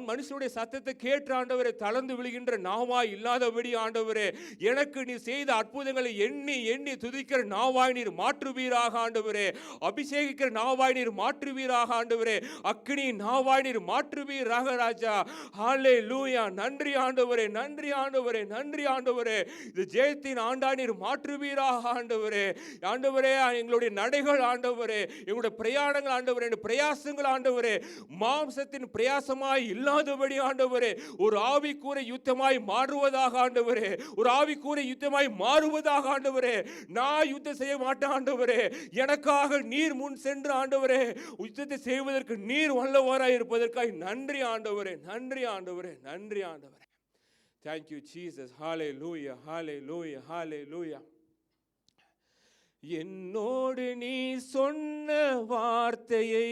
மனுஷனுடைய சத்தத்தை கேட்டு ஆண்டவரே தளர்ந்து விழுகின்ற நாவாய் இல்லாதபடி ஆண்டவரே, எனக்கு நீ செய்த அற்புதங்களை எண்ணி துதிக்கிற நாவாய் நீர் மாற்றுவீராக ஆண்டவரே. அபிஷேகிக்கிற நாவாய் நீர் நீர் மாற்றுவீராக ஆண்டவரே. அக்கினி நாவாய் நீர் மாற்றுவீராக ராஜா. ஹல்லேலூயா. நன்றி ஆண்டவரே, நன்றி ஆண்டவரே, நன்றி ஆண்டவரே. இது ஜெயத்தின் ஆண்டா நீர் மாற்றுவீராக ஆண்டவரே. ஆண்டவரே, எங்களுடைய நடைகள் ஆண்டவரே, எங்களுடைய பிரயாணங்கள் ஆண்டவரே, பிரயாசங்கள் ஆண்டவரே, மாம்சத்தின் பிரயாசமாய் இல்லாதபடி ஆண்டவரே, ஒரு ஆவிக்குரிய யுத்தமாய் மாறுவதாக ஆண்டவரே, ஒரு ஆவிக்குரிய யுத்தமாய் மாறுவதாக ஆண்டவரே. நான் யுத்தம் செய்ய மாட்டேன் ஆண்டவரே, எனக்காக நீர் முன் சென்று ஆண்டவரே யுத்தத்தை செய்வதற்கு நீர் வல்லவராய் இருப்பதற்காய் நன்றி ஆண்டவரே, நன்றி ஆண்டவரே, நன்றி ஆண்டவரே. Thank you Jesus. Hallelujah, hallelujah, hallelujah. என்னோடு நீ சொன்ன வார்த்தையை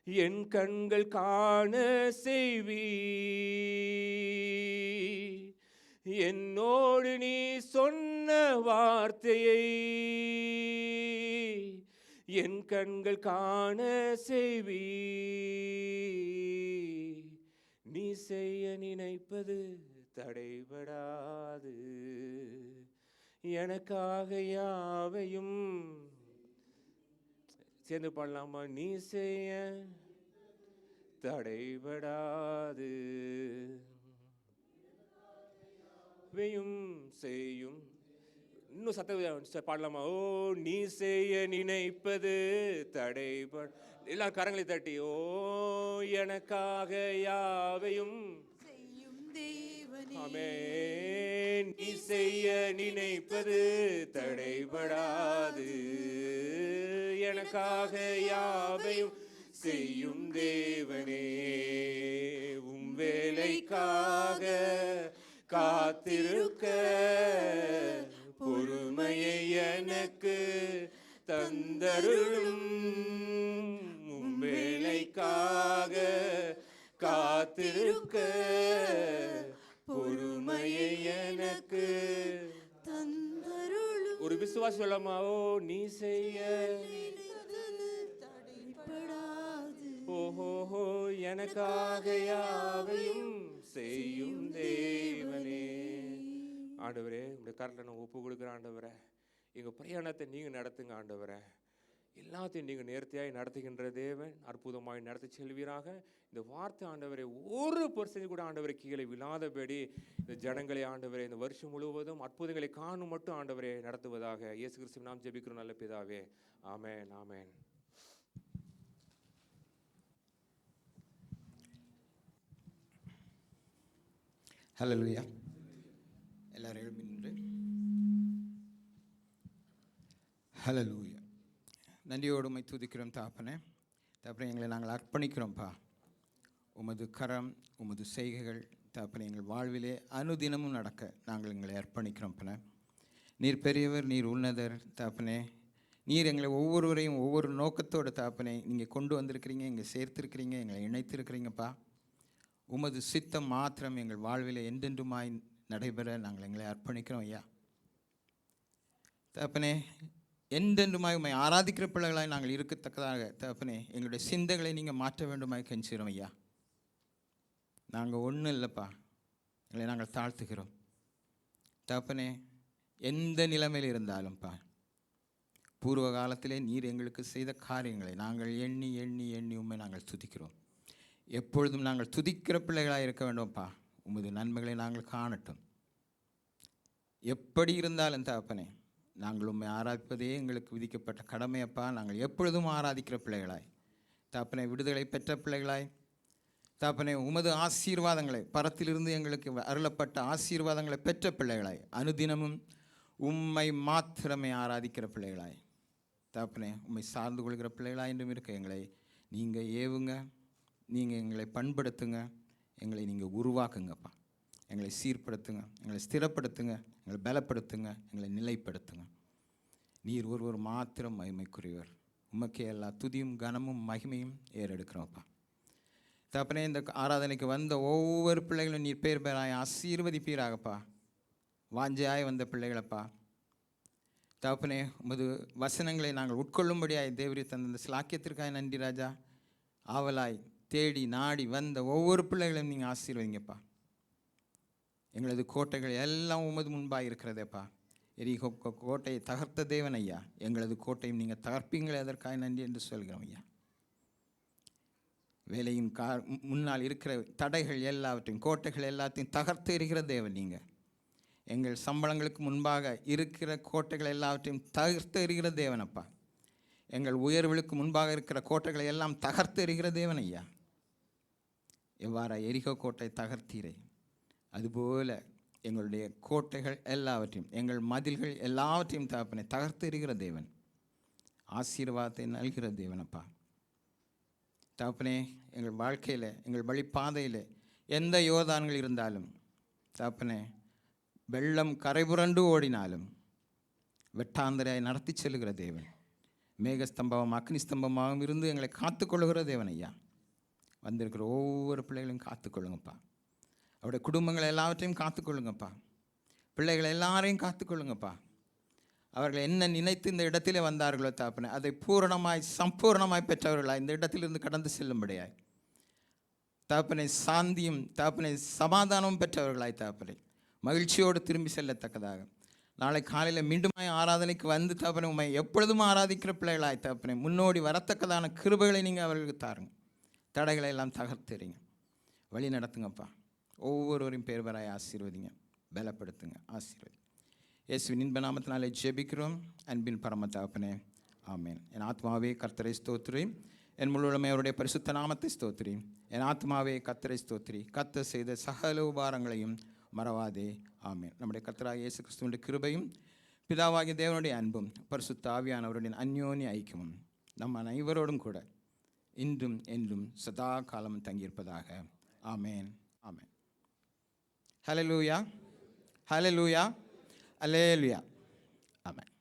என் கண்கள் காண செய்வி. என்னோடு நீ சொன்ன வார்த்தையை என் கண்கள் காண செய்வி. நீ செய்ய நினைப்பது தடைபடாது, எனக்காக யாவையும். சேர்ந்து பாடலாமா? நீ செய்ய தடைபடாது, செய்யும். இன்னும் சத்த பாடலாமா? ஓ நீ செய்ய நினைப்பது தடைபட. எல்லாம் கரங்களை தட்டி, ஓ எனக்காக யாவையும் செய்யும் தேவனே. ஆமென். நீ செய்ய நினைப்பது தடைபடாது, எனக்காக யாவையும் செய்யும் தேவனே. உம் வேலைக்காக காத்திருக்க பொறுமையை எனக்கு தந்தருளும். உம் வேலைக்காக காத்திருக்க பொறுமையை எனக்கு தந்தருளும். ஒரு விசுவாசி சொல்லமா? ஓ நீ செய்ய தடைபடாது, ஓஹோ எனக்காக யாவையும் செய்யும் தேவனே. ஆண்டவரே, உங்களுடைய கரத்தில் நான் ஒப்பு கொடுக்குறேன் ஆண்டவரே. எங்கள் பிரயாணத்தை நீங்கள் நடத்துங்க ஆண்டவரே. எல்லாத்தையும் நீங்கள் நேர்த்தியாய் நடத்துகின்ற தேவன், அற்புதமாய் நடத்தி செல்வீராக. இந்த வார்த்தை ஆண்டவரை 1% கூட ஆண்டவரை கீழே விழாதபடி இந்த ஜனங்களை ஆண்டவரை இந்த வருஷம் முழுவதும் அற்புதங்களை காணும் மட்டும் ஆண்டவரை நடத்துவதாக இயேசு கிறிஸ்துவின் நாம் ஜெபிக்கிறோம் நல்ல பிதாவே. ஆமென், ஆமென். ஹல்லேலூயா. எல்லாரும் எழுப்பி நின்று ஹல்லேலூயா. நன்றியோடு உம்மை துதிக்கிறோம் தாப்பனே. தாப்பனே, எங்களை நாங்கள் அர்ப்பணிக்கிறோம்ப்பா. உமது கரம், உமது செய்கைகள் தாப்பனே எங்கள் வாழ்விலே அனுதினமும் நடக்க நாங்கள் எங்களை அர்ப்பணிக்கிறோம்ப்பனே. நீர் பெரியவர், நீர் உன்னதர் தாப்பனே. நீர் எங்களை ஒவ்வொருவரையும் ஒவ்வொரு நோக்கத்தோடு தாப்பனே நீங்கள் கொண்டு வந்திருக்கிறீங்க, இங்கே சேர்த்துருக்கிறீங்க, எங்களை இணைத்திருக்கிறீங்கப்பா. உமது சித்தம் மாத்திரம் எங்கள் வாழ்வில் என்றென்றுமாய் நடைபெற நாங்கள் எங்களை அர்ப்பணிக்கிறோம் ஐயா. தகப்பனே, என்றென்றுமாய் உம்மை ஆராதிக்கிற பிள்ளைகளாய் நாங்கள் இருக்கத்தக்கதாக தகப்பனே எங்களுடைய சிந்தைகளை நீங்கள் மாற்ற வேண்டுமாய் கெஞ்சுகிறோம் ஐயா. நாங்கள் ஒன்றும் இல்லைப்பா, எங்களை நாங்கள் தாழ்த்துகிறோம் தகப்பனே. எந்த நிலைமையில் இருந்தாலும்ப்பா, பூர்வ காலத்திலே நீர் எங்களுக்கு செய்த காரியங்களை நாங்கள் எண்ணி எண்ணி எண்ணி உம்மை நாங்கள் துதிக்கிறோம். எப்பொழுதும் நாங்கள் துதிக்கிற பிள்ளைகளாக இருக்க வேண்டும்ப்பா. உமது நன்மைகளை நாங்கள் காணட்டும். எப்படி இருந்தாலும் தகப்பனே, நாங்கள் உம்மை ஆராதிப்பதே எங்களுக்கு விதிக்கப்பட்ட கடமையப்பா. நாங்கள் எப்பொழுதும் ஆராதிக்கிற பிள்ளைகளாய் தகப்பனே, விடுதலை பெற்ற பிள்ளைகளாய் தகப்பனே, உமது ஆசீர்வாதங்களை பரத்திலிருந்து எங்களுக்கு அருளப்பட்ட ஆசீர்வாதங்களை பெற்ற பிள்ளைகளாய் அனுதினமும் உம்மை மாத்திரமே ஆராதிக்கிற பிள்ளைகளாய் தகப்பனே, உம்மை சார்ந்து கொள்கிற பிள்ளைகளாய் என்றும் இருக்க எங்களை நீங்கள் ஏவுங்க, நீங்கள் எங்களை பண்படுத்துங்க, எங்களை நீங்கள் உருவாக்குங்கப்பா. எங்களை சீர்படுத்துங்க, எங்களை ஸ்திரப்படுத்துங்க, எங்களை பலப்படுத்துங்க, எங்களை நிலைப்படுத்துங்க. நீர் ஒருவர் மாத்திரம் மகிமைக்குரியவர். உமக்கே எல்லா துதியும் கனமும் மகிமையும் ஏறெடுக்கிறோம்ப்பா. தகப்பனே, இந்த ஆராதனைக்கு வந்த ஒவ்வொரு பிள்ளைகளும் நீர் பேர் பேராய் ஆசீர்வதிப்பீராகப்பா. வாஞ்சையாய் வந்த பிள்ளைகளப்பா தகப்பனே, உமது வசனங்களை நாங்கள் உட்கொள்ளும்படியாய் தேவரி தந்த இந்த சிலாக்கியத்திற்காக நன்றி ராஜா. ஆவலாய் தேடி நாடி வந்த ஒவ்வொரு பிள்ளைகளையும் நீங்கள் ஆசீர்வதிங்கப்பா. எங்களது கோட்டைகள் எல்லாம் உமது முன்பாக இருக்கிறதேப்பா. எரிகோ கோட்டையை தகர்த்த தேவன் ஐயா, எங்களது கோட்டையும் நீங்கள் தகர்ப்பீங்களே, அதற்காக நன்றி என்று சொல்கிறோம் ஐயா. வேலையின் முன்னால் இருக்கிற தடைகள் எல்லாவற்றையும், கோட்டைகள் எல்லாத்தையும் தகர்த்து எறிகிற தேவன் நீங்கள். எங்கள் சம்பளங்களுக்கு முன்பாக இருக்கிற கோட்டைகள் எல்லாவற்றையும் தகர்த்து எறிகிற தேவனப்பா. எங்கள் உயர்வுகளுக்கு முன்பாக இருக்கிற கோட்டைகளை எல்லாம் தகர்த்து எறிகிற தேவன் ஐயா. எவ்வாறு எரிகோ கோட்டை தகர்த்தீரே, அதுபோல எங்களுடைய கோட்டைகள் எல்லாவற்றையும், எங்கள் மதில்கள் எல்லாவற்றையும் தகப்பனே தகர்த்து எறிகிற தேவன், ஆசீர்வாதத்தை நல்கிற தேவனப்பா. தகப்பனே, எங்கள் வாழ்க்கையில், எங்கள் வழிப்பாதையில் எந்த யோர்தான்கள் இருந்தாலும் தகப்பனே, வெள்ளம் கரைபுரண்டு ஓடினாலும் வெட்டாந்தரையாய் நடத்தி செல்லுகிற தேவன், மேகஸ்தம்பம் அக்னி ஸ்தம்பமாகவும் இருந்து எங்களை காத்துக்கொள்ளுகிற தேவன் ஐயா. வந்திருக்கிற ஒவ்வொரு பிள்ளைகளையும் காத்துக்கொள்ளுங்கப்பா. அவருடைய குடும்பங்களை எல்லாவற்றையும் காத்துக்கொள்ளுங்கப்பா. பிள்ளைகளை எல்லாரையும் காத்துக்கொள்ளுங்கப்பா. அவர்கள் என்ன நினைத்து இந்த இடத்திலே வந்தார்களோ தாப்பனே, அதை பூரணமாய் சம்பூர்ணமாய் பெற்றவர்களாய் இந்த இடத்திலிருந்து கடந்து செல்லும்படியாய் தாப்பனை சாந்தியும் தாப்பனை சமாதானமும் பெற்றவர்களாய் தாப்பனை மகிழ்ச்சியோடு திரும்பி செல்லத்தக்கதாக நாளை காலையில் மீண்டுமாய் ஆராதனைக்கு வந்து தாப்பனை உண்மை எப்பொழுதும் ஆராதிக்கிற பிள்ளைகளாய் தாப்பனை முன்னோடி வரத்தக்கதான கிருபைகளை நீங்கள் அவர்களுக்கு தாருங்க. தடைகளை எல்லாம் தகர்த்துறீங்க, வழி நடத்துங்கப்பா. ஒவ்வொருவரையும் பேர்வராய் ஆசீர்வதிங்க, பலப்படுத்துங்க, ஆசீர்வதி. இயேசுவின் இன்ப நாமத்தினாலே ஜெபிக்கிறோம் அன்பின் பரம தகப்பனே, ஆமேன். என் ஆத்மாவே கர்த்தரை ஸ்தோத்திரி, என் முழுவதுமே அவருடைய பரிசுத்த நாமத்தை ஸ்தோத்திரி. என் ஆத்மாவே கர்த்தரை ஸ்தோத்திரி, கர்த்தர் செய்த சகல உபகாரங்களையும் மறவாதே, ஆமேன். நம்முடைய கர்த்தராகிய இயேசு கிறிஸ்துவின் கிருபையும் பிதாவாகிய தேவனுடைய அன்பும் பரிசுத்த ஆவியானவருடைய அந்யோன்ய ஐக்கியமும் நம்ம அனைவரோடும் கூட இன்றும் என்றும் சதா காலம் தங்கியிருப்பதாக, ஆமேன், ஆமேன். ஹல்லேலூயா, ஹல்லேலூயா, அல்லேலூயா, ஆமென்.